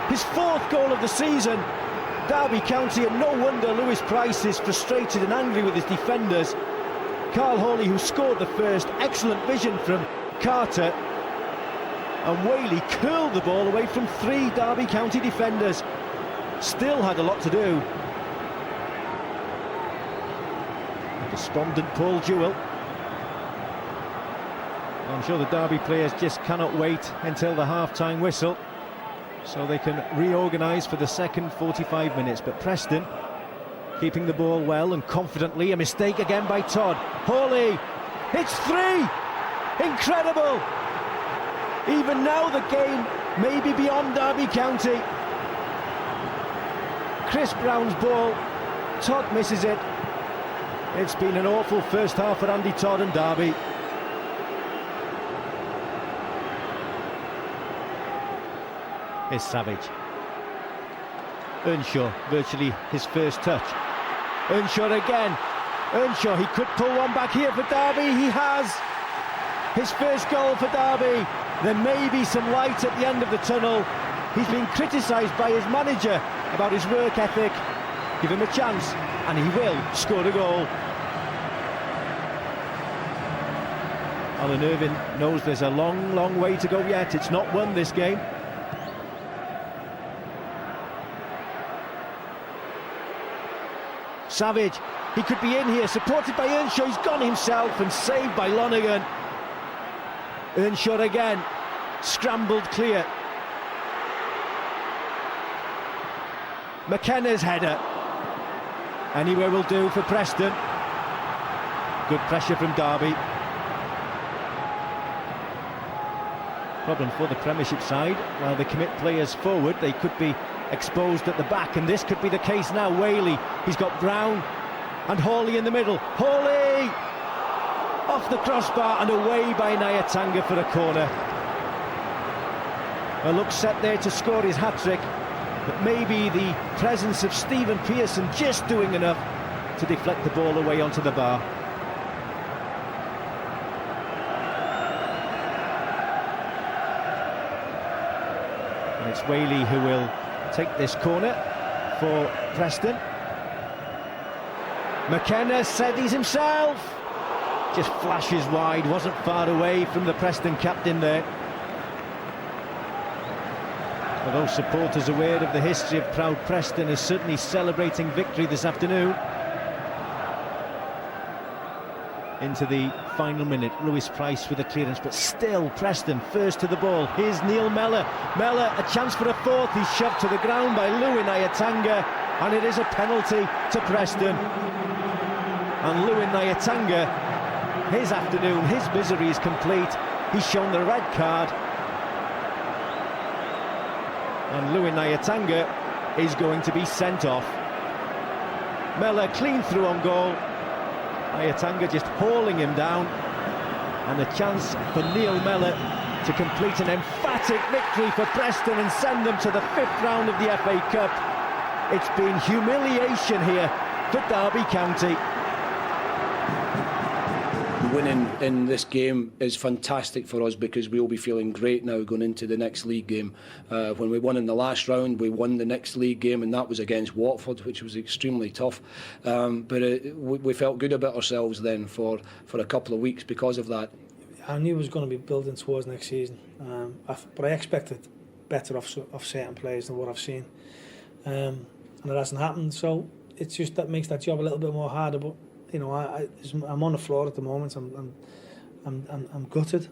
his 4th goal of the season. Derby County, and no wonder Lewis Price is frustrated and angry with his defenders. Carl Hawley, who scored the first, excellent vision from Carter. And Whaley curled the ball away from 3 Derby County defenders. Still had a lot to do. A despondent Paul Jewell. I'm sure the Derby players just cannot wait until the half-time whistle. so they can reorganise for the second 45 minutes. But Preston keeping the ball well and confidently. A mistake again by Todd. Hawley, it's 3! Incredible! Even now the game may be beyond Derby County. Chris Brown's ball, Todd misses it. It's been an awful first half for Andy Todd and Derby. Here's Savage. Earnshaw, virtually his first touch. Earnshaw again. Earnshaw, he could pull one back here for Derby. He has his first goal for Derby. There may be some light at the end of the tunnel. He's been criticised by his manager about his work ethic. Give him a chance and he will score a goal. Alan Irvine knows there's a long, long way to go yet. It's not won, this game. Savage, he could be in here, supported by Earnshaw. He's gone himself and saved by Lonergan. Earnshaw again, scrambled clear. McKenna's header. Anywhere will do for Preston. Good pressure from Derby. Problem for the Premiership side, while they commit players forward, they could be exposed at the back, and this could be the case now. Whaley, he's got Brown and Hawley in the middle. Hawley! Off the crossbar and away by Nyatanga for a corner. A look set there to score his hat-trick, but maybe the presence of Stephen Pearson just doing enough to deflect the ball away onto the bar. And it's Whaley who will take this corner for Preston. McKenna said he's himself. Just flashes wide, wasn't far away from the Preston captain there. For those supporters aware of the history of proud Preston, is certainly celebrating victory this afternoon. Into the final minute, Lewis Price with a clearance, but still Preston first to the ball. Here's Neil Mellor. Mellor, a chance for a fourth. He's shoved to the ground by Lewin Nyatanga, and it is a penalty to Preston. And Lewin Nyatanga, his afternoon, his misery is complete. He's shown the red card. And Lewin Nyatanga is going to be sent off. Mellor clean through on goal. Nyatanga just hauling him down, and a chance for Neil Mellor to complete an emphatic victory for Preston and send them to the 5th round of the FA Cup. It's been humiliation here for Derby County. Winning in this game is fantastic for us because we'll be feeling great now going into the next league game. When we won in the last round, we won the next league game, and that was against Watford, which was extremely tough. We felt good about ourselves then for a couple of weeks because of that. I knew it was going to be building towards next season, but I expected better off certain players than what I've seen, and it hasn't happened. So it's just that makes that job a little bit more harder. But you know, I'm on the floor at the moment. I'm gutted,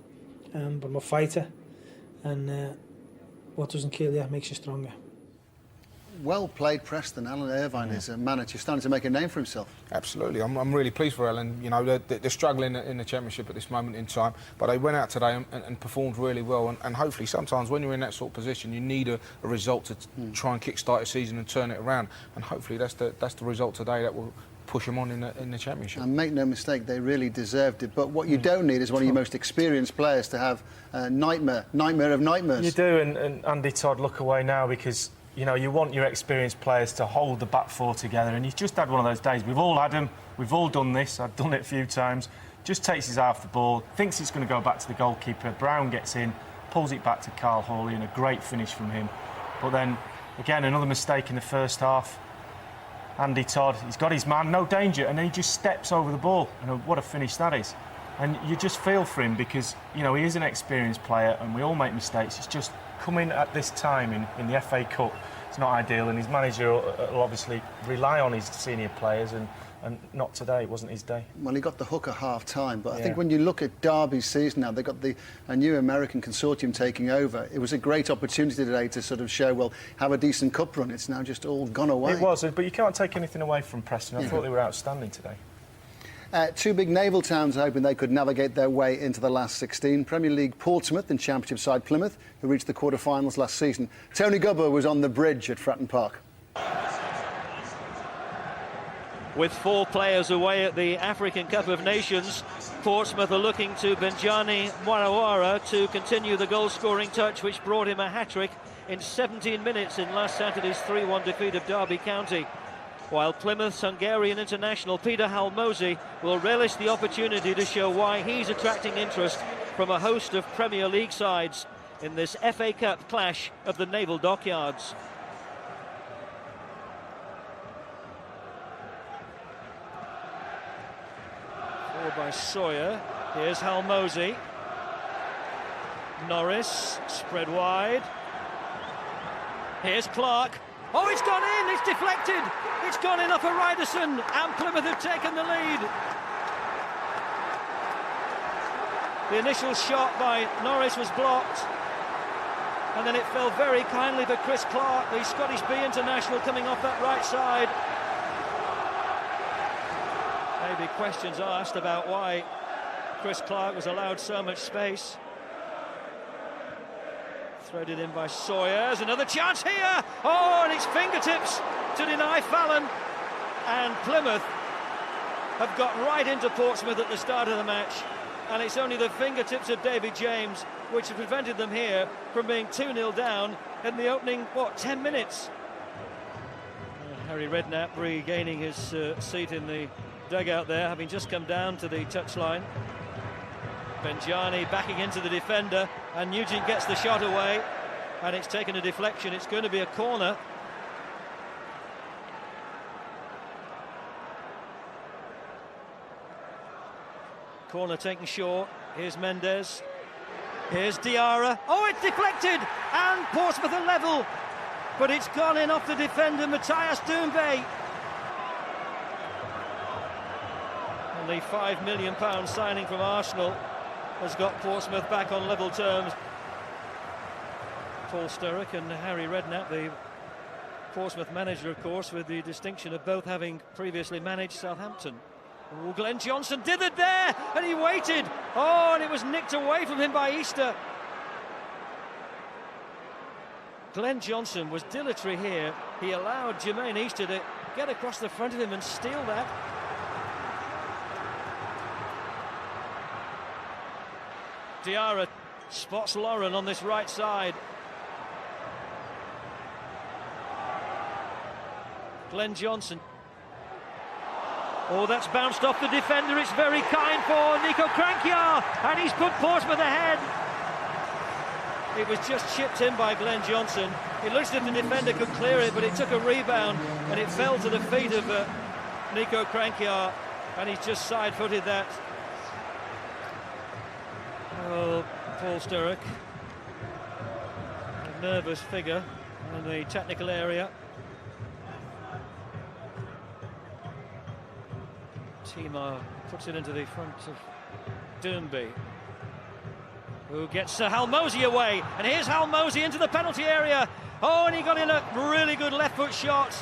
but I'm a fighter, and what doesn't kill you makes you stronger. Well played, Preston. Alan Irvine is a manager starting to make a name for himself. Absolutely, I'm really pleased for Alan. You know, they're struggling in the Championship at this moment in time, but they went out today and performed really well. And hopefully, sometimes when you're in that sort of position, you need a result to try and kick-start a season and turn it around. And hopefully, that's the result today that will push them on in the Championship. And make no mistake, they really deserved it. But what you don't need is one of your most experienced players to have a nightmare of nightmares. You do, and Andy Todd, look away now, because you know you want your experienced players to hold the back four together, and he's just had one of those days. We've all had them. We've all done this. I've done it a few times. Just takes his eye off the ball, thinks it's going to go back to the goalkeeper. Brown gets in, pulls it back to Carl Hawley, and a great finish from him. But then again, another mistake in the first half. Andy Todd, he's got his man, no danger, and then he just steps over the ball. And what a finish that is. And you just feel for him because, you know, he is an experienced player and we all make mistakes. It's just coming at this time in the FA Cup it's not ideal, and his manager will obviously rely on his senior players, and not today. It wasn't his day. Well, he got the hook at half-time, but I Yeah. think when you look at Derby's season now, they've got a new American consortium taking over. It was a great opportunity today to sort of show, well, have a decent cup run. It's now just all gone away. It was, but you can't take anything away from Preston. I thought they were outstanding today. Two big naval towns are hoping they could navigate their way into the last 16. Premier League Portsmouth and Championship side Plymouth, who reached the quarter-finals last season. Tony Gubber was on the bridge at Fratton Park. With 4 players away at the African Cup of Nations, Portsmouth are looking to Benjani Mwarawara to continue the goal-scoring touch which brought him a hat-trick in 17 minutes in last Saturday's 3-1 defeat of Derby County. While Plymouth's Hungarian international Peter Halmosi will relish the opportunity to show why he's attracting interest from a host of Premier League sides in this FA Cup clash of the naval dockyards. By Sawyer, here's Halmosi. Norris, spread wide. Here's Clark. Oh, it's gone in, it's deflected. It's gone in off of Ryderson, and Plymouth have taken the lead. The initial shot by Norris was blocked, and then it fell very kindly for Chris Clark, the Scottish B international, coming off that right side. Maybe questions asked about why Chris Clark was allowed so much space. Threaded in by Sawyers, another chance here! Oh, and it's fingertips to deny Fallon. And Plymouth have got right into Portsmouth at the start of the match, and it's only the fingertips of David James which have prevented them here from being 2-0 down in the opening, 10 minutes. Harry Redknapp regaining his seat in the dugout there, having just come down to the touchline. Benjani backing into the defender, and Nugent gets the shot away, and it's taken a deflection. It's going to be a corner. Corner taken short. Here's Mendes. Here's Diarra. Oh, it's deflected, and Portsmouth are level, but it's gone in off the defender, Matthias Doumbé. And the £5 million signing from Arsenal has got Portsmouth back on level terms. Paul Sturrock and Harry Redknapp, the Portsmouth manager, of course, with the distinction of both having previously managed Southampton. Oh, Glenn Johnson dithered there, and he waited. Oh, and it was nicked away from him by Easter. Glenn Johnson was dilatory here. He allowed Jermaine Easter to get across the front of him and steal that. Diarra spots Lauren on this right side. Glenn Johnson. Oh, that's bounced off the defender. It's very kind for Nico Crankiar, and he's put Portsmouth ahead. It was just chipped in by Glenn Johnson. It looks as if the defender could clear it, but it took a rebound, and it fell to the feet of Nico Crankiar, and he's just side-footed that. Oh, Paul Sturrock, a nervous figure in the technical area. Timar puts it into the front of Doumbé, who gets Halmosi away, and here's Halmosi into the penalty area. Oh, and he got in a really good left foot shot,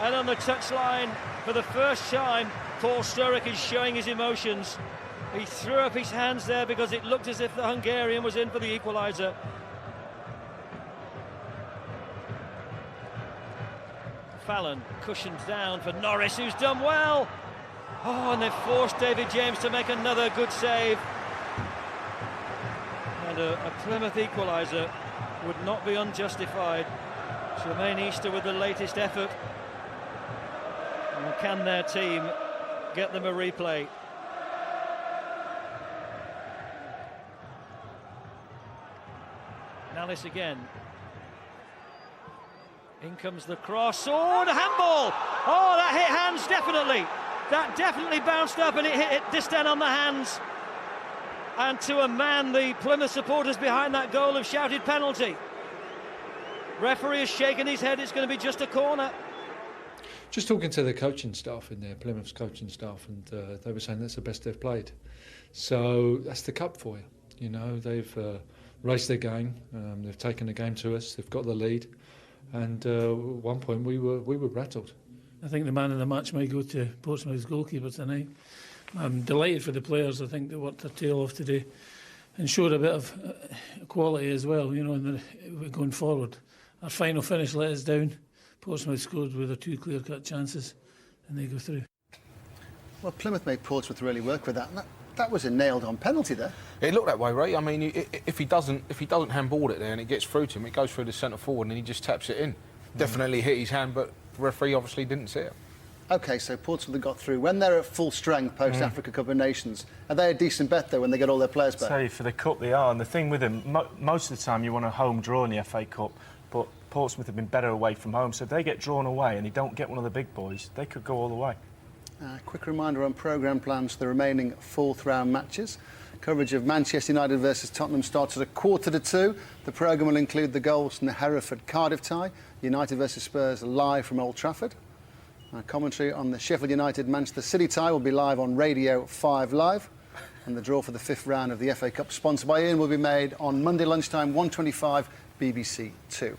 and on the touchline for the first time Paul Sturrock is showing his emotions. He threw up his hands there because it looked as if the Hungarian was in for the equaliser. Fallon cushioned down for Norris, who's done well. Oh, and they've forced David James to make another good save. And a Plymouth equaliser would not be unjustified. Jermaine Easter with the latest effort. And can their team get them a replay? Nallis again. In comes the cross. Oh, the handball! Oh, that hit hands, definitely. That definitely bounced up, and it hit Distan on the hands. And to a man, the Plymouth supporters behind that goal have shouted penalty. Referee has shaken his head, it's going to be just a corner. Just talking to the coaching staff in there, Plymouth's coaching staff, and they were saying that's the best they've played. So that's the cup for you. You know, they've raced their game, they've taken the game to us, they've got the lead, and at one point we were rattled. I think the man of the match might go to Portsmouth's goalkeeper tonight. I'm delighted for the players. I think they worked their tail off today and showed a bit of quality as well, you know, going forward. Our final finish let us down. Portsmouth scored with their 2 clear-cut chances and they go through. Well, Plymouth made Portsmouth really work with that. That was a nailed-on penalty there. It looked that way, Ray. I mean, if he doesn't handball it there and it gets through to him, it goes through the centre forward and he just taps it in. Definitely hit his hand, but the referee obviously didn't see it. OK, so Portsmouth have got through. When they're at full strength post-Africa Cup of Nations, are they a decent bet, though, when they get all their players back? So for the Cup they are, and the thing with them, most of the time you want a home draw in the FA Cup, but Portsmouth have been better away from home, so if they get drawn away and they don't get one of the big boys, they could go all the way. Quick reminder on programme plans for the remaining fourth-round matches. Coverage of Manchester United versus Tottenham starts at 1:45. The programme will include the goals from the Hereford-Cardiff tie, United versus Spurs live from Old Trafford. Commentary on the Sheffield United-Manchester City tie will be live on Radio 5 Live. And the draw for the 5th round of the FA Cup, sponsored by Ian, will be made on Monday lunchtime, 1:25, BBC 2.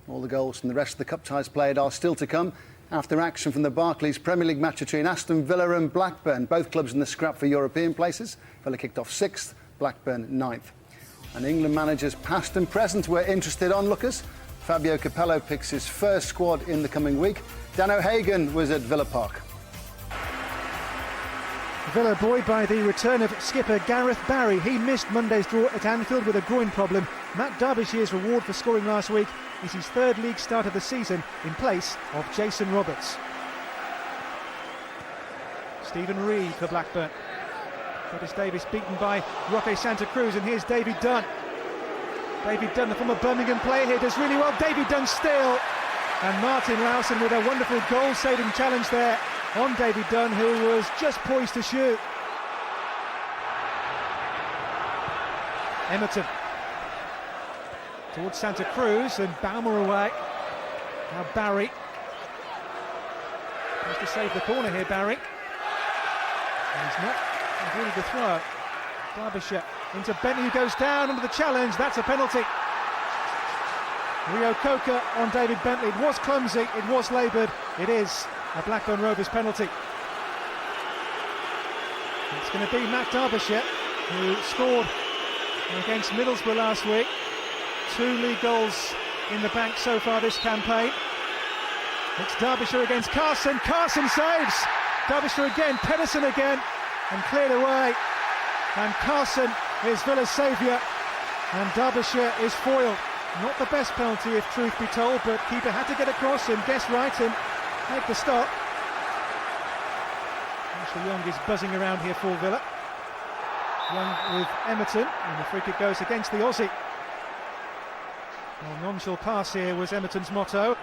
All the goals from the rest of the cup ties played are still to come after action from the Barclays Premier League match between Aston Villa and Blackburn. Both clubs in the scrap for European places. Villa kicked off 6th, Blackburn 9th. And England managers past and present were interested onlookers. Fabio Capello picks his first squad in the coming week. Dan O'Hagan was at Villa Park. Villa buoyed by the return of skipper Gareth Barry. He missed Monday's draw at Anfield with a groin problem. Matt Derbyshire's reward for scoring last week is his 3rd league start of the season in place of Jason Roberts. Stephen Reid for Blackburn. Curtis Davis beaten by Roque Santa Cruz, and here's David Dunn. David Dunn, the former Birmingham player here, does really well. David Dunn still. And Martin Lawson with a wonderful goal-saving challenge there on David Dunn, who was just poised to shoot. Emerton towards Santa Cruz, and Baumer away. Now Barry has to save the corner here, Barry. And he's not really the throw. Derbyshire into Bentley, who goes down under the challenge. That's a penalty. Rio Coca on David Bentley. It was clumsy, it was laboured. It is a Blackburn Rovers penalty. It's going to be Matt Derbyshire, who scored against Middlesbrough last week. 2 league goals in the bank so far this campaign. It's Derbyshire against Carson. Carson saves. Derbyshire again, Pedersen again, and cleared away. And Carson is Villa's saviour, and Derbyshire is foiled. Not the best penalty, if truth be told, but keeper had to get across and guess right and make the stop. Ashley Young is buzzing around here for Villa. Young with Emerton, and the free kick goes against the Aussie. Well, none shall pass here was Emerton's motto.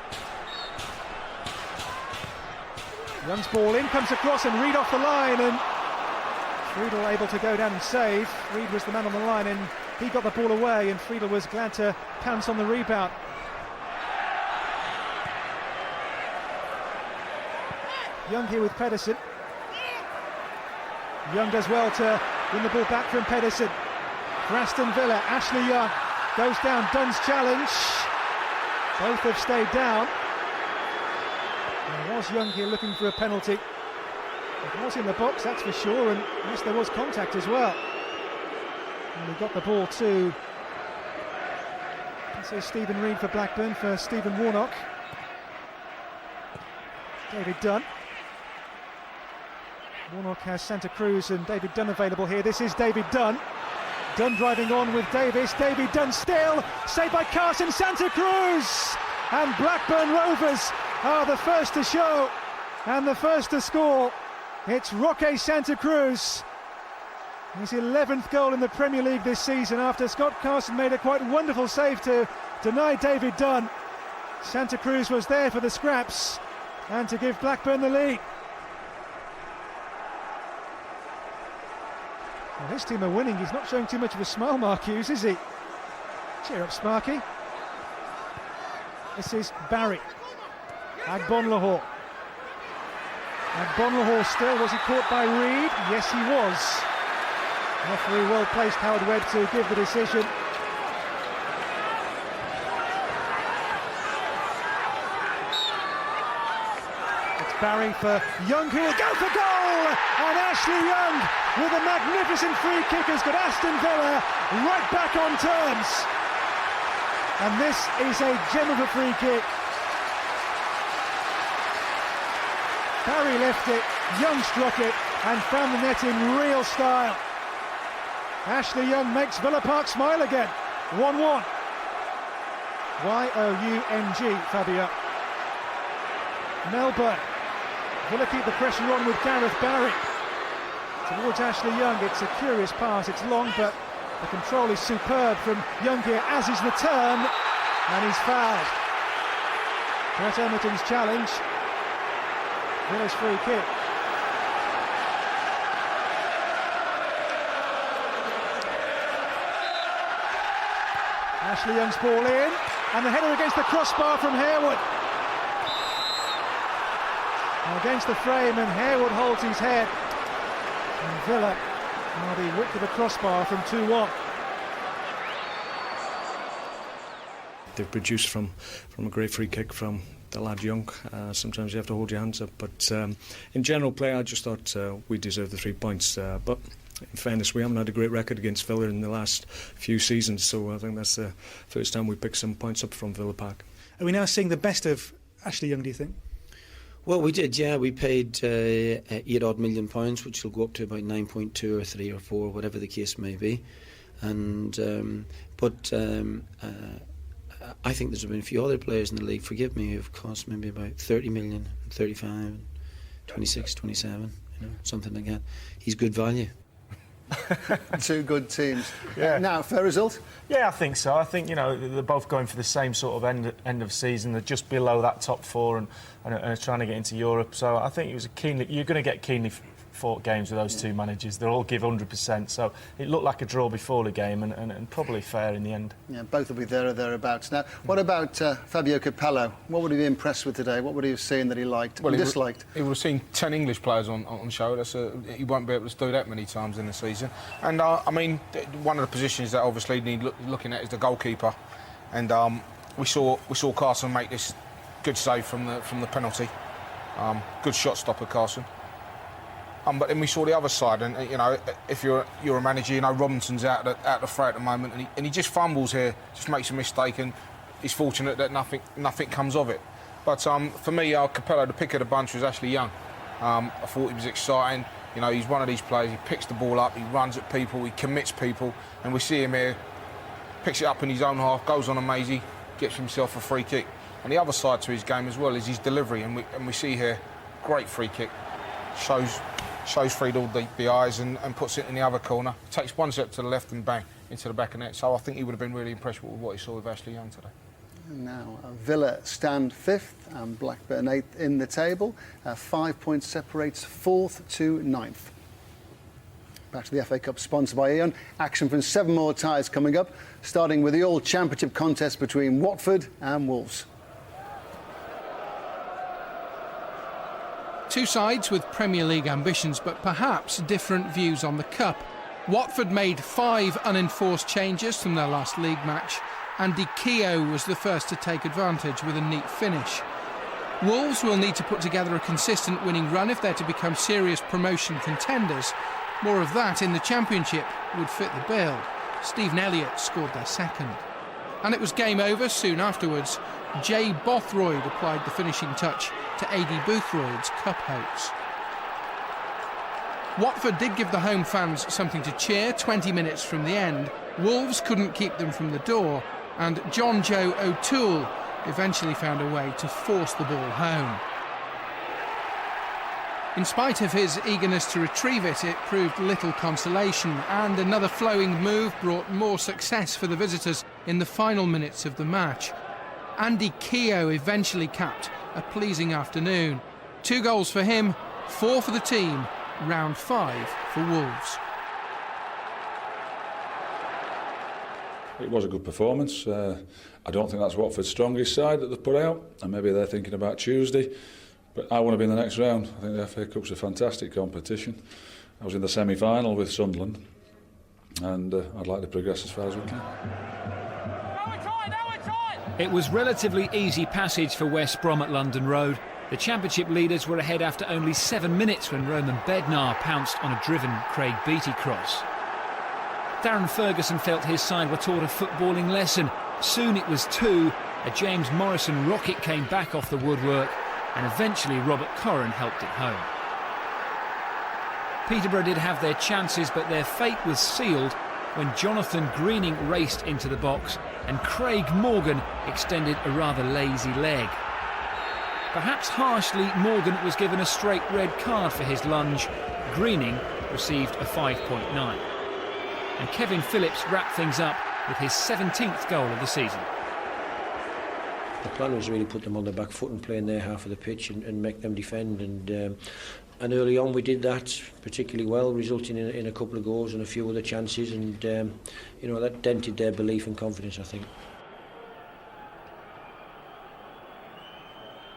Young's ball in, comes across, and Reid off the line, and Friedel able to go down and save. Reid was the man on the line, and he got the ball away, and Friedel was glad to pounce on the rebound. Young here with Pedersen. Young does well to win the ball back from Pedersen. For Aston Villa, Ashley Young goes down. Dunn's challenge. Both have stayed down. And was Young here looking for a penalty? It was in the box, that's for sure, and yes, there was contact as well. And he got the ball to, so Stephen Reid for Blackburn, for Stephen Warnock. David Dunn. Warnock has Santa Cruz and David Dunn available here. This is David Dunn. Dunn driving on with Davis. David Dunn still, saved by Carson. Santa Cruz! And Blackburn Rovers are the first to show and the first to score. It's Roque Santa Cruz. His 11th goal in the Premier League this season, after Scott Carson made a quite wonderful save to deny David Dunn. Santa Cruz was there for the scraps and to give Blackburn the lead. Well, his team are winning. He's not showing too much of a smile, Mark Hughes, is he? Cheer up, Sparky. This is Barry. Agbonlahor. Agbonlahor still. Was he caught by Reed? Yes, he was. Referee well placed, Howard Webb, to give the decision. It's Barry for Young, who will go for goal! And Ashley Young, with a magnificent free kick, has got Aston Villa right back on terms. And this is a gem of a free kick. Barry left it, Young struck it and found the net in real style. Ashley Young makes Villa Park smile again. 1-1. Y-O-U-N-G, Fabio. Melbourne. Villa keep the pressure on with Gareth Barry. Towards Ashley Young, it's a curious pass, it's long, but the control is superb from Young here, as is the turn, and he's fouled. Brett Emerton's challenge. Villa's free kick. Ashley Young's ball in, and the header against the crossbar from Harewood. Against the frame, and Harewood holds his head. And Villa are the width of the crossbar from 2-1. They've produced from a great free kick from the lad Young. Sometimes you have to hold your hands up, but in general play I just thought we deserved the 3 points, but in fairness we haven't had a great record against Villa in the last few seasons, so I think that's the first time we picked some points up from Villa Park. Are we now seeing the best of Ashley Young, do you think? Well, we did, yeah. We paid £8 million, which will go up to about 9.2 or 3 or 4, whatever the case may be. And I think there's been a few other players in the league, forgive me, who've cost maybe about 30 million, 35, 26, 27, something like that. He's good value. Two good teams. Yeah. Now, fair result? Yeah, I think so. I think, they're both going for the same sort of end of season. They're just below that top 4 and are trying to get into Europe. So I think it was you're going to get keenly fought games with those two managers. They'll all give 100%. So it looked like a draw before the game and probably fair in the end. Yeah, both will be there or thereabouts. Now, what about Fabio Capello? What would he be impressed with today? What would he have seen that he liked and disliked? He would have seen 10 English players on show. He won't be able to do that many times in the season. And, one of the positions that obviously need looking at is the goalkeeper. And we saw Carson make this good save from the penalty. Good shot stopper, Carson. But then we saw the other side, and if you're a manager, Robinson's out the fray at the moment, and he just fumbles here, just makes a mistake, and he's fortunate that nothing comes of it. But for me, Capello, the pick of the bunch was Ashley Young. I thought he was exciting. He's one of these players. He picks the ball up, he runs at people, he commits people, and we see him here, picks it up in his own half, goes on a mazy, gets himself a free kick. And the other side to his game as well is his delivery, and we see here, great free kick, shows Friedel the eyes and puts it in the other corner. Takes one step to the left and bang, into the back of net. So I think he would have been really impressed with what he saw with Ashley Young today. And now Villa stand 5th and Blackburn 8th in the table. 5 points separates 4th to 9th. Back to the FA Cup, sponsored by Aeon. Action from 7 more ties coming up, starting with the All-Championship contest between Watford and Wolves. Two sides with Premier League ambitions, but perhaps different views on the Cup. Watford made 5 unenforced changes from their last league match. Andy Keogh was the first to take advantage with a neat finish. Wolves will need to put together a consistent winning run if they're to become serious promotion contenders. More of that in the Championship would fit the bill. Stephen Elliott scored their second. And it was game over soon afterwards. Jay Bothroyd applied the finishing touch to A.D. Boothroyd's cup hopes. Watford did give the home fans something to cheer 20 minutes from the end. Wolves couldn't keep them from the door, and John Joe O'Toole eventually found a way to force the ball home. In spite of his eagerness to retrieve it, it proved little consolation, and another flowing move brought more success for the visitors in the final minutes of the match. Andy Keogh eventually capped a pleasing afternoon. 2 goals for him, 4 for the team, round 5 for Wolves. It was a good performance. I don't think that's Watford's strongest side that they've put out, and maybe they're thinking about Tuesday. But I want to be in the next round. I think the FA Cup's a fantastic competition. I was in the semi-final with Sunderland, and I'd like to progress as far as we can. It was relatively easy passage for West Brom at London Road. The Championship leaders were ahead after only 7 minutes when Roman Bednar pounced on a driven Craig Beattie cross. Darren Ferguson felt his side were taught a footballing lesson. Soon it was 2. A James Morrison rocket came back off the woodwork, and eventually Robert Corran helped it home. Peterborough did have their chances, but their fate was sealed when Jonathan Greening raced into the box and Craig Morgan extended a rather lazy leg. Perhaps harshly, Morgan was given a straight red card for his lunge. Greening received a 5.9. And Kevin Phillips wrapped things up with his 17th goal of the season. The plan was really put them on the back foot and play in their half of the pitch and make them defend. And early on we did that particularly well, resulting in a couple of goals and a few other chances. And you know, that dented their belief and confidence, I think.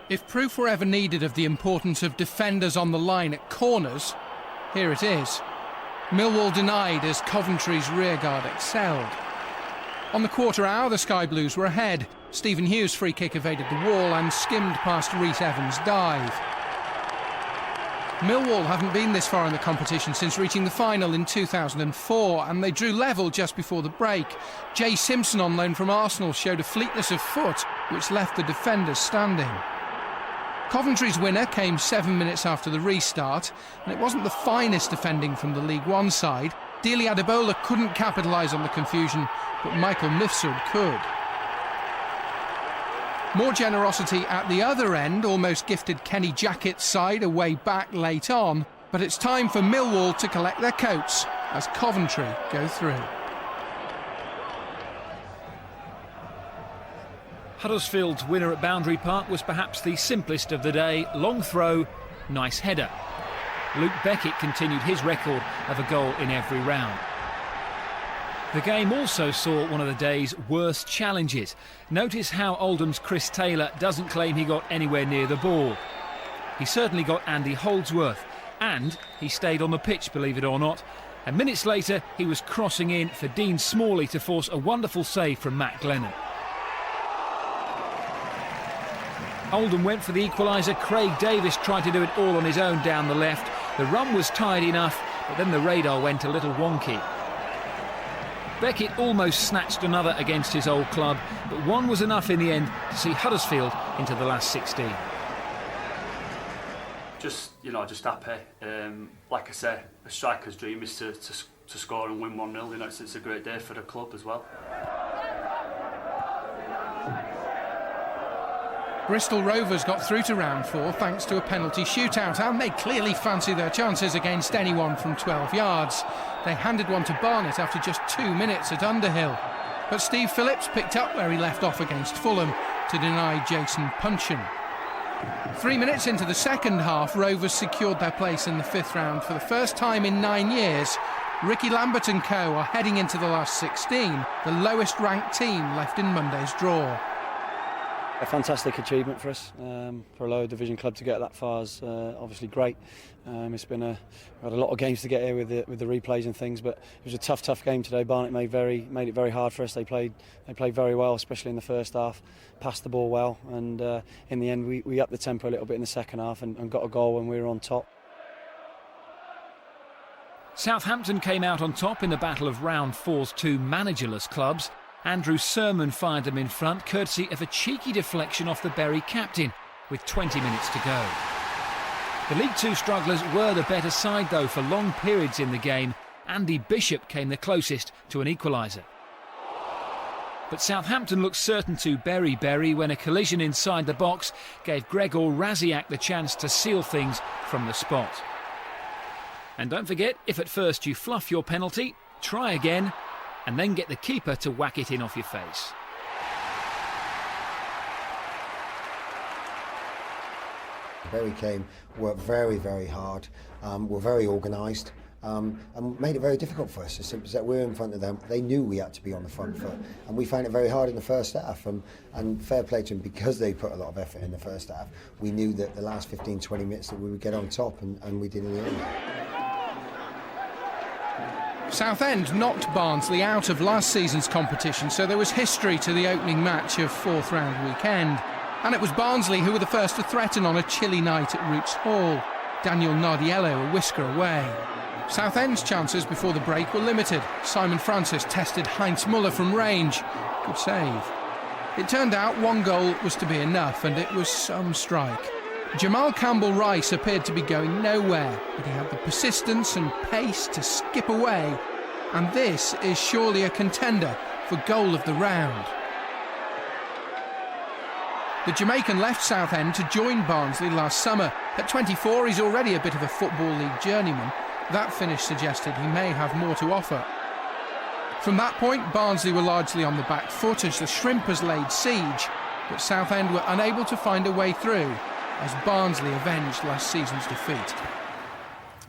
If proof were ever needed of the importance of defenders on the line at corners, here it is. Millwall denied as Coventry's rearguard excelled. On the quarter hour, the Sky Blues were ahead. Stephen Hughes' free kick evaded the wall and skimmed past Rhys Evans' dive. Millwall haven't been this far in the competition since reaching the final in 2004, and they drew level just before the break. Jay Simpson, on loan from Arsenal, showed a fleetness of foot which left the defenders standing. Coventry's winner came 7 minutes after the restart, and it wasn't the finest defending from the League One side. Dele Adebola couldn't capitalise on the confusion, but Michael Mifsud could. More generosity at the other end almost gifted Kenny Jackett's side a way back late on, but it's time for Millwall to collect their coats as Coventry go through. Huddersfield's winner at Boundary Park was perhaps the simplest of the day. Long throw, nice header. Luke Beckett continued his record of a goal in every round. The game also saw one of the day's worst challenges. Notice how Oldham's Chris Taylor doesn't claim he got anywhere near the ball. He certainly got Andy Holdsworth, and he stayed on the pitch, believe it or not. And minutes later, he was crossing in for Dean Smalley to force a wonderful save from Matt Glennon. Oldham went for the equaliser. Craig Davis tried to do it all on his own down the left. The run was tight enough, but then the radar went a little wonky. Beckett almost snatched another against his old club, but one was enough in the end to see Huddersfield into the last 16. Just happy. Like I say, a striker's dream is to score and win 1-0. You know, it's a great day for the club as well. Bristol Rovers got through to round 4 thanks to a penalty shootout, and they clearly fancy their chances against anyone from 12 yards. They handed one to Barnett after just 2 minutes at Underhill. But Steve Phillips picked up where he left off against Fulham to deny Jason Punchin. 3 minutes into the second half, Rovers secured their place in the 5th round for the first time in 9 years. Ricky Lambert and co are heading into the last 16, the lowest ranked team left in Monday's draw. A fantastic achievement for us, for a lower division club to get that far is obviously great. It's been we had a lot of games to get here with the replays and things, but it was a tough game today. Barnet made it very hard for us. They played very well, especially in the first half, passed the ball well, and in the end we upped the tempo a little bit in the second half and got a goal when we were on top. Southampton came out on top in the battle of round 4's two managerless clubs. Andrew Sermon fired them in front, courtesy of a cheeky deflection off the Bury captain, with 20 minutes to go. The League Two strugglers were the better side, though, for long periods in the game. Andy Bishop came the closest to an equaliser. But Southampton looked certain to bury Bury when a collision inside the box gave Gregor Raziak the chance to seal things from the spot. And don't forget, if at first you fluff your penalty, try again, and then get the keeper to whack it in off your face. Bury came, worked very hard, were very organised, and made it very difficult for us. As simple as that, we're in front of them. They knew we had to be on the front foot, and we found it very hard in the first half. And fair play to them, because they put a lot of effort in the first half. We knew that the last 15-20 minutes that we would get on top, and we did in the end. Southend knocked Barnsley out of last season's competition, so there was history to the opening match of fourth round weekend. And it was Barnsley who were the first to threaten on a chilly night at Roots Hall. Daniel Nardiello a whisker away. Southend's chances before the break were limited. Simon Francis tested Heinz Muller from range. Good save. It turned out one goal was to be enough, and it was some strike. Jamal Campbell-Rice appeared to be going nowhere, but he had the persistence and pace to skip away. And this is surely a contender for goal of the round. The Jamaican left Southend to join Barnsley last summer. At 24, he's already a bit of a Football League journeyman. That finish suggested he may have more to offer. From that point, Barnsley were largely on the back foot as the Shrimpers laid siege, but Southend were unable to find a way through as Barnsley avenged last season's defeat.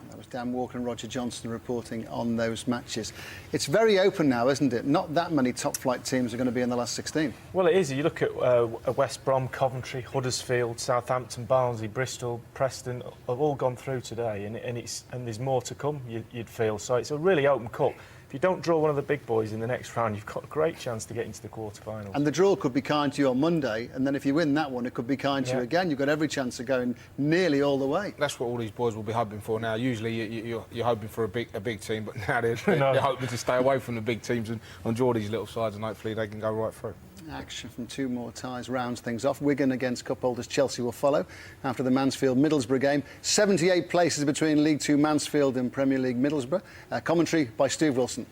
That was Dan Walker and Roger Johnson reporting on those matches. It's very open now, isn't it? Not that many top-flight teams are going to be in the last 16. Well, it is. You look at West Brom, Coventry, Huddersfield, Southampton, Barnsley, Bristol, Preston have all gone through today, and there's more to come, you'd feel. So it's a really open cup. If you don't draw one of the big boys in the next round, you've got a great chance to get into the quarter-finals. And the draw could be kind to you on Monday, and then if you win that one, it could be kind to you again. You've got every chance of going nearly all the way. That's what all these boys will be hoping for now. Usually you're hoping for a big team, but now they're hoping to stay away from the big teams and draw these little sides, and hopefully they can go right through. Action from two more ties rounds things off. Wigan against cup holders Chelsea will follow after the Mansfield-Middlesbrough game. 78 places between League Two Mansfield and Premier League Middlesbrough. Commentary by Steve Wilson.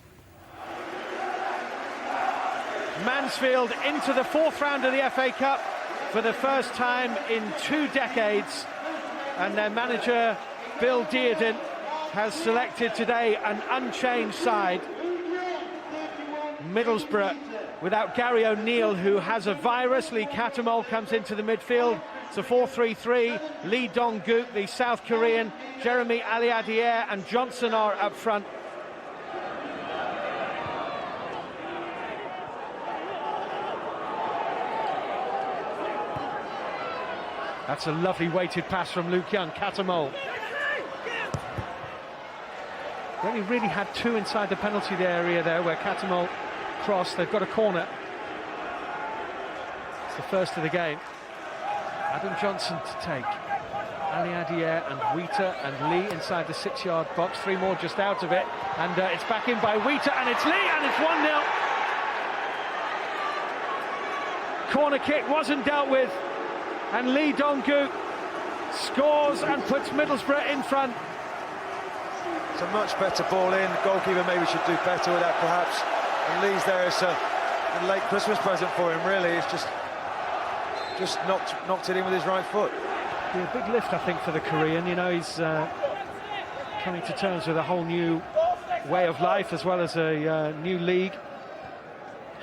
Mansfield into the fourth round of the FA Cup for the first time in 2 decades, and their manager Bill Dearden has selected today an unchanged side. Middlesbrough without Gary O'Neill, who has a virus. Lee Catamol comes into the midfield. It's a 4-3-3. Lee Dong-gook, the South Korean, Jeremy Aliadier and Johnson are up front. That's a lovely weighted pass from Luke Young. Catamol. They only really had 2 inside the penalty area there, where Catamol crossed. They've got a corner. It's the first of the game. Adam Johnson to take. Ali Adier and Wheater and Lee inside the 6-yard box. 3 more just out of it. And it's back in by Wheater, and it's Lee, and it's 1-0. Corner kick wasn't dealt with. And Lee Dong-gook scores and puts Middlesbrough in front. It's a much better ball in. The goalkeeper maybe should do better with that, perhaps. And Lee's there as a late Christmas present for him, really. It's just knocked it in with his right foot. Yeah, a big lift, I think, for the Korean. You know, he's coming to terms with a whole new way of life, as well as a new league.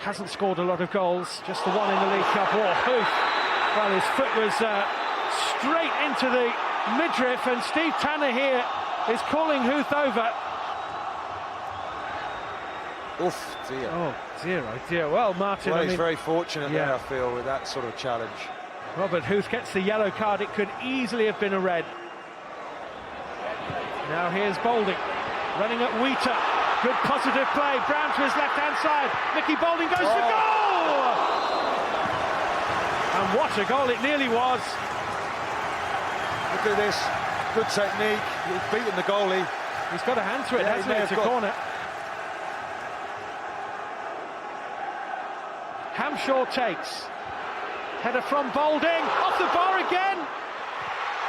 Hasn't scored a lot of goals, just the one in the League Cup. Oh, Hoof! Well, his foot was straight into the midriff, and Steve Tanner here is calling Huth over. Oof, dear. Oh, dear, oh dear. Well, Martin, well, I he's mean, very fortunate there, I feel, with that sort of challenge. Robert Huth gets the yellow card. It could easily have been a red. Now here's Boulding, running at Wheater. Good positive play. Brown to his left-hand side. Mickey Boulding goes for goal! And what a goal it nearly was. Look at this, good technique. He's beaten the goalie. He's got a hand to it, hasn't he? It's a corner. Hampshire takes. Header from Boulding, off the bar again.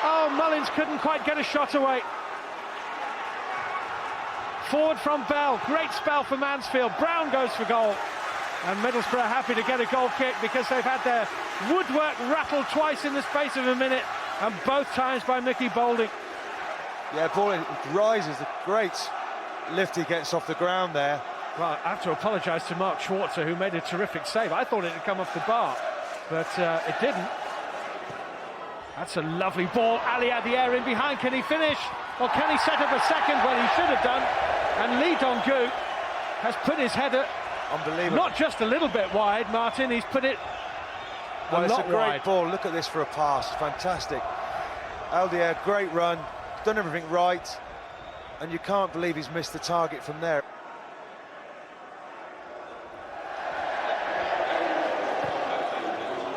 Oh, Mullins couldn't quite get a shot away. Forward from Bell, great spell for Mansfield. Brown goes for goal. And Middlesbrough happy to get a goal kick because they've had their woodwork rattled twice in the space of a minute, and both times by Mickey Boulding. Yeah, Boulding rises, a great lift he gets off the ground there. Well, I have to apologise to Mark Schwarzer, who made a terrific save. I thought it had come off the bar, but it didn't. That's a lovely ball. Ali Adier in behind, can he finish? Well, can he set up a second? Well, he should have done. And Lee Dong-gu has put his header unbelievable, not just a little bit wide, Martin, he's put it well, a it's lot a great wide. ball. Look at this for a pass, fantastic. Aldier, great run, done everything right, and you can't believe he's missed the target from there.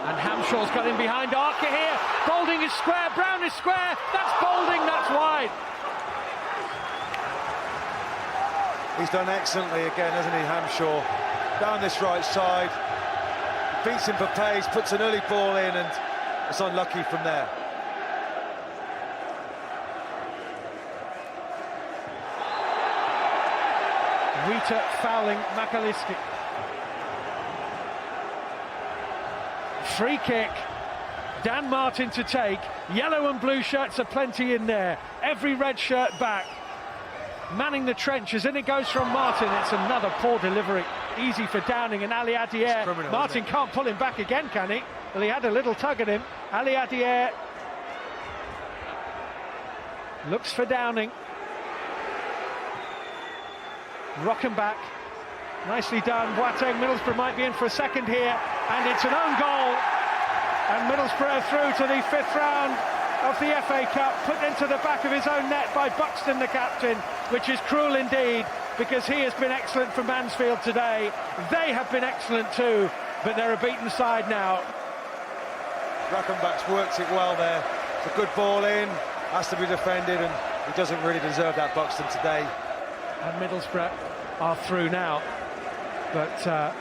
And Hamshaw's got in behind Arca here. Boulding is square, Brown is square. That's Boulding, that's wide. He's done excellently again, hasn't he, Hamshaw? Down this right side, beats him for pace, puts an early ball in, and it's unlucky from there. Wheater fouling Makaliski. Free kick. Dan Martin to take. Yellow and blue shirts are plenty in there. Every red shirt back. Manning the trenches, and it goes from Martin. It's another poor delivery. Easy for Downing and Ali Adier. Martin can't pull him back again, can he? Well, he had a little tug at him. Ali Adier looks for Downing. Rocking back. Nicely done. Boateng. Middlesbrough might be in for a second here, and it's an own goal. And Middlesbrough through to the 5th round of the FA Cup, put into the back of his own net by Buxton, the captain, which is cruel indeed, because he has been excellent for Mansfield today. They have been excellent too, but they're a beaten side now. Rackenbach's worked it well there. It's a good ball in, has to be defended, and he doesn't really deserve that, Buxton, today. And Middlesbrough are through now, but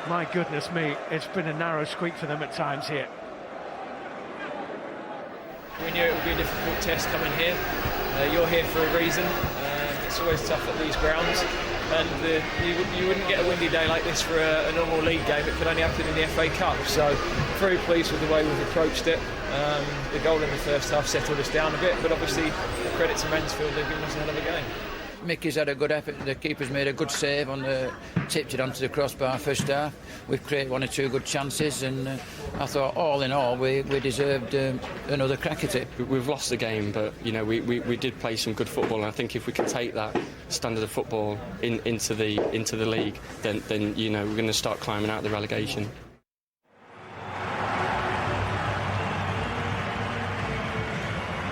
my goodness me, it's been a narrow squeak for them at times here. We knew it would be a difficult test coming here. You're here for a reason. It's always tough at these grounds, and you wouldn't get a windy day like this for a normal league game. It could only happen in the FA Cup, so very pleased with the way we've approached it. The goal in the first half settled us down a bit, but obviously credit to Mansfield, they've given us a hell of a game. Mickey's had a good effort. The keeper's made a good save on tipped it onto the crossbar first half. We've created 1 or 2 good chances, and I thought all in all we deserved another crack at it. We've lost the game, but you know we did play some good football, and I think if we can take that standard of football into the league, then you know we're going to start climbing out of the relegation.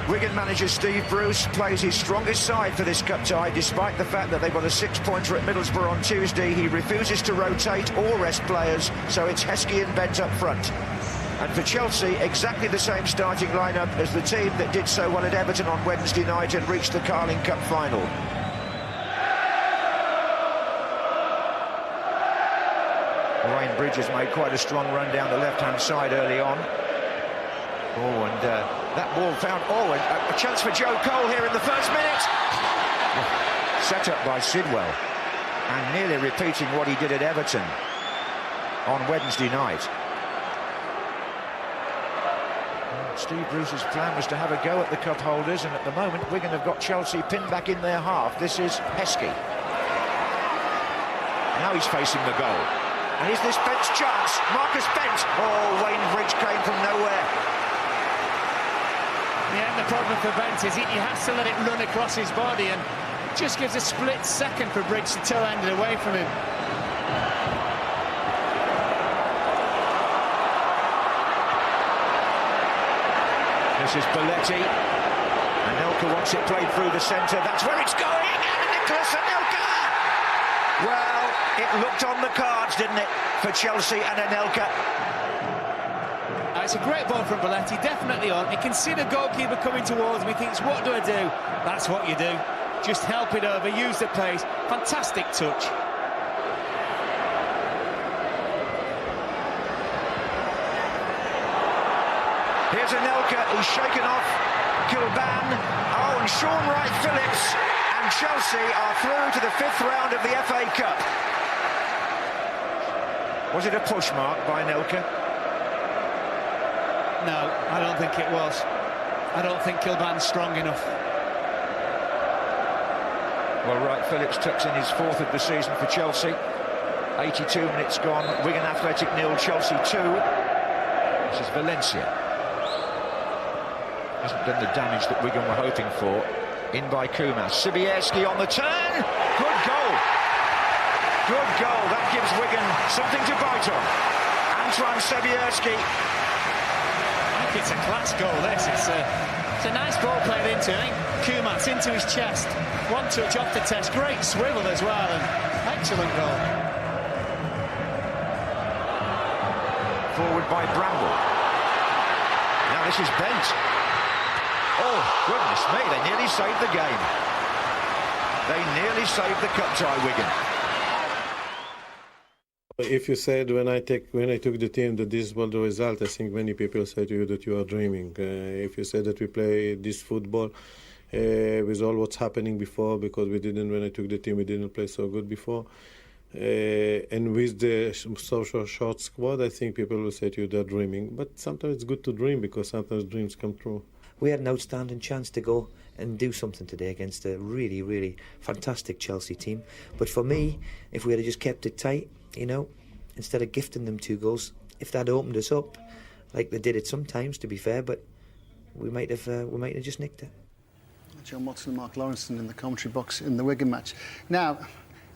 Wigan manager Steve Bruce plays his strongest side for this cup tie, despite the fact that they've got a 6-pointer at Middlesbrough on Tuesday. He refuses to rotate or rest players, so it's Heskey and Bent up front. And for Chelsea, exactly the same starting lineup as the team that did so well at Everton on Wednesday night and reached the Carling Cup final. Ryan Bridges made quite a strong run down the left-hand side early on. Oh, and that ball found a chance for Joe Cole here in the first minute. Set up by Sidwell, and nearly repeating what he did at Everton on Wednesday night. Steve Bruce's plan was to have a go at the cup holders, and at the moment Wigan have got Chelsea pinned back in their half. This is Heskey. Now he's facing the goal. And is this Bent's chance? Marcus Bent. Oh, Wayne Bridge came from nowhere. Yeah, the problem for Bent is he has to let it run across his body, and just gives a split second for Bridge to toe-end it away from him. This is Belletti. Anelka wants it played through the centre. That's where it's going. And Nicholas Anelka! Well, it looked on the cards, didn't it, for Chelsea and Anelka? It's a great ball from Belletti, definitely on. He can see the goalkeeper coming towards him. He thinks, what do I do? That's what you do. Just help it over, use the pace. Fantastic touch. Here's Anelka, who's shaken off Kilban. Oh, and Sean Wright-Phillips. And Chelsea are through to the 5th round of the FA Cup. Was it a push mark by Anelka? No, I don't think it was. I don't think Kilban's strong enough. Well, Wright-Phillips tucks in his 4th of the season for Chelsea. 82 minutes gone. Wigan Athletic 0, Chelsea 2. This is Valencia. Hasn't done the damage that Wigan were hoping for. In by Kuma. Sibierski on the turn. Good goal. Good goal. That gives Wigan something to bite on. Antoine Sibierski. I think it's a class goal, this. It's a nice ball played into it. I think Kumat's into his chest. One touch off the test. Great swivel as well. And excellent goal. Forward by Bramble. Now this is bent. Oh, goodness me, they nearly saved the game. They nearly saved the cup tie, Wigan. If you said when I took the team that this was the result, I think many people say to you that you are dreaming. If you said that we play this football with all what's happening before, because we didn't, when I took the team, we didn't play so good before. And with the social short squad, I think people will say to you they're dreaming. But sometimes it's good to dream, because sometimes dreams come true. We had an outstanding chance to go and do something today against a really, really fantastic Chelsea team. But for me, if we had just kept it tight, you know, instead of gifting them 2 goals, if that opened us up, like they did it sometimes, to be fair, but we might have just nicked it. John Watson and Mark Lawrenson in the commentary box in the Wigan match. Now,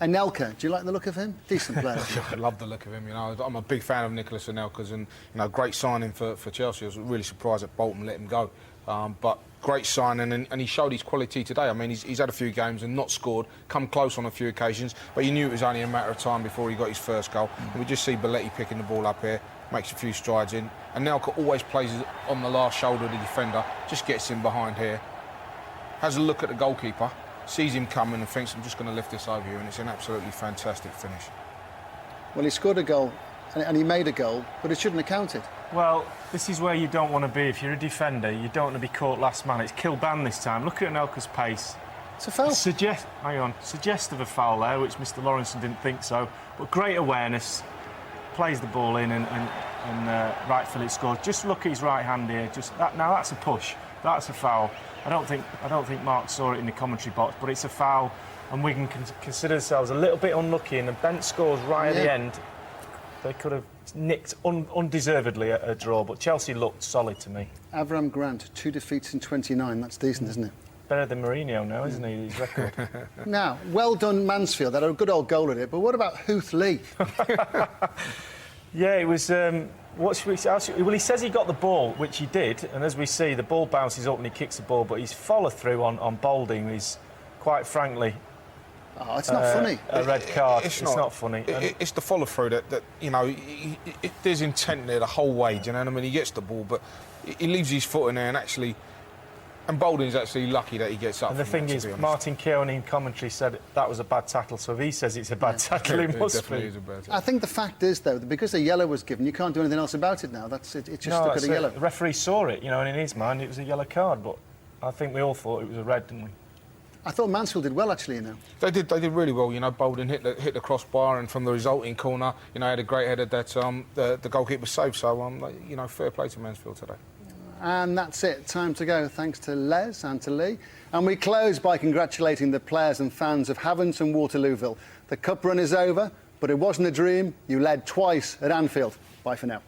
Anelka, do you like the look of him? Decent player. I love the look of him. You know, I'm a big fan of Nicholas Anelka's, and great signing for Chelsea. I was really surprised that Bolton let him go, but great signing, and he showed his quality today. I mean, he's had a few games and not scored, come close on a few occasions, but you knew it was only a matter of time before he got his first goal. And we just see Belletti picking the ball up here, makes a few strides in. Anelka always plays on the last shoulder of the defender, just gets in behind here, has a look at the goalkeeper, sees him coming and thinks, I'm just going to lift this over you, and it's an absolutely fantastic finish. Well, he scored a goal and he made a goal, but it shouldn't have counted. Well, this is where you don't want to be. If you're a defender, you don't want to be caught last man. It's Kilban this time. Look at Anelka's pace. It's a foul. Suggestive of a foul there, which Mr Lawrenson didn't think so. But great awareness, plays the ball in and rightfully scored. Just look at his right hand here. Now that's a push. That's a foul. I don't think Mark saw it in the commentary box, but it's a foul, and Wigan can consider themselves a little bit unlucky. And the Bent scores right at the end. They could have nicked undeservedly a draw, but Chelsea looked solid to me. Avram Grant, 2 defeats in 29. That's decent, isn't it? Better than Mourinho now, isn't he? His record. Now, well done, Mansfield. They had a good old goal at it. But what about Huth Lee? Yeah, it was. Well, he says he got the ball, which he did, and as we see, the ball bounces up and he kicks the ball, but his follow-through on Boulding is, quite frankly... Oh, it's not funny. A red card. It's not funny. It's the follow-through that there's intent there the whole way, do you know what I mean? He gets the ball, but he leaves his foot in there, and Boulding's actually lucky that he gets up. And the thing is, Martin Keowney in commentary said that was a bad tackle, so if he says it's a bad tackle, it must be. Is a bad tackle. I think the fact is, though, that because a yellow was given, you can't do anything else about it now. It's just stuck at a yellow. The referee saw it, and in his mind it was a yellow card, but I think we all thought it was a red, didn't we? I thought Mansfield did well, actually, They did really well, Boulding hit the crossbar, and from the resulting corner, had a great header that the goalkeeper saved, so, fair play to Mansfield today. And that's it. Time to go. Thanks to Les and to Lee. And we close by congratulating the players and fans of Havant and Waterlooville. The cup run is over, but it wasn't a dream. You led twice at Anfield. Bye for now.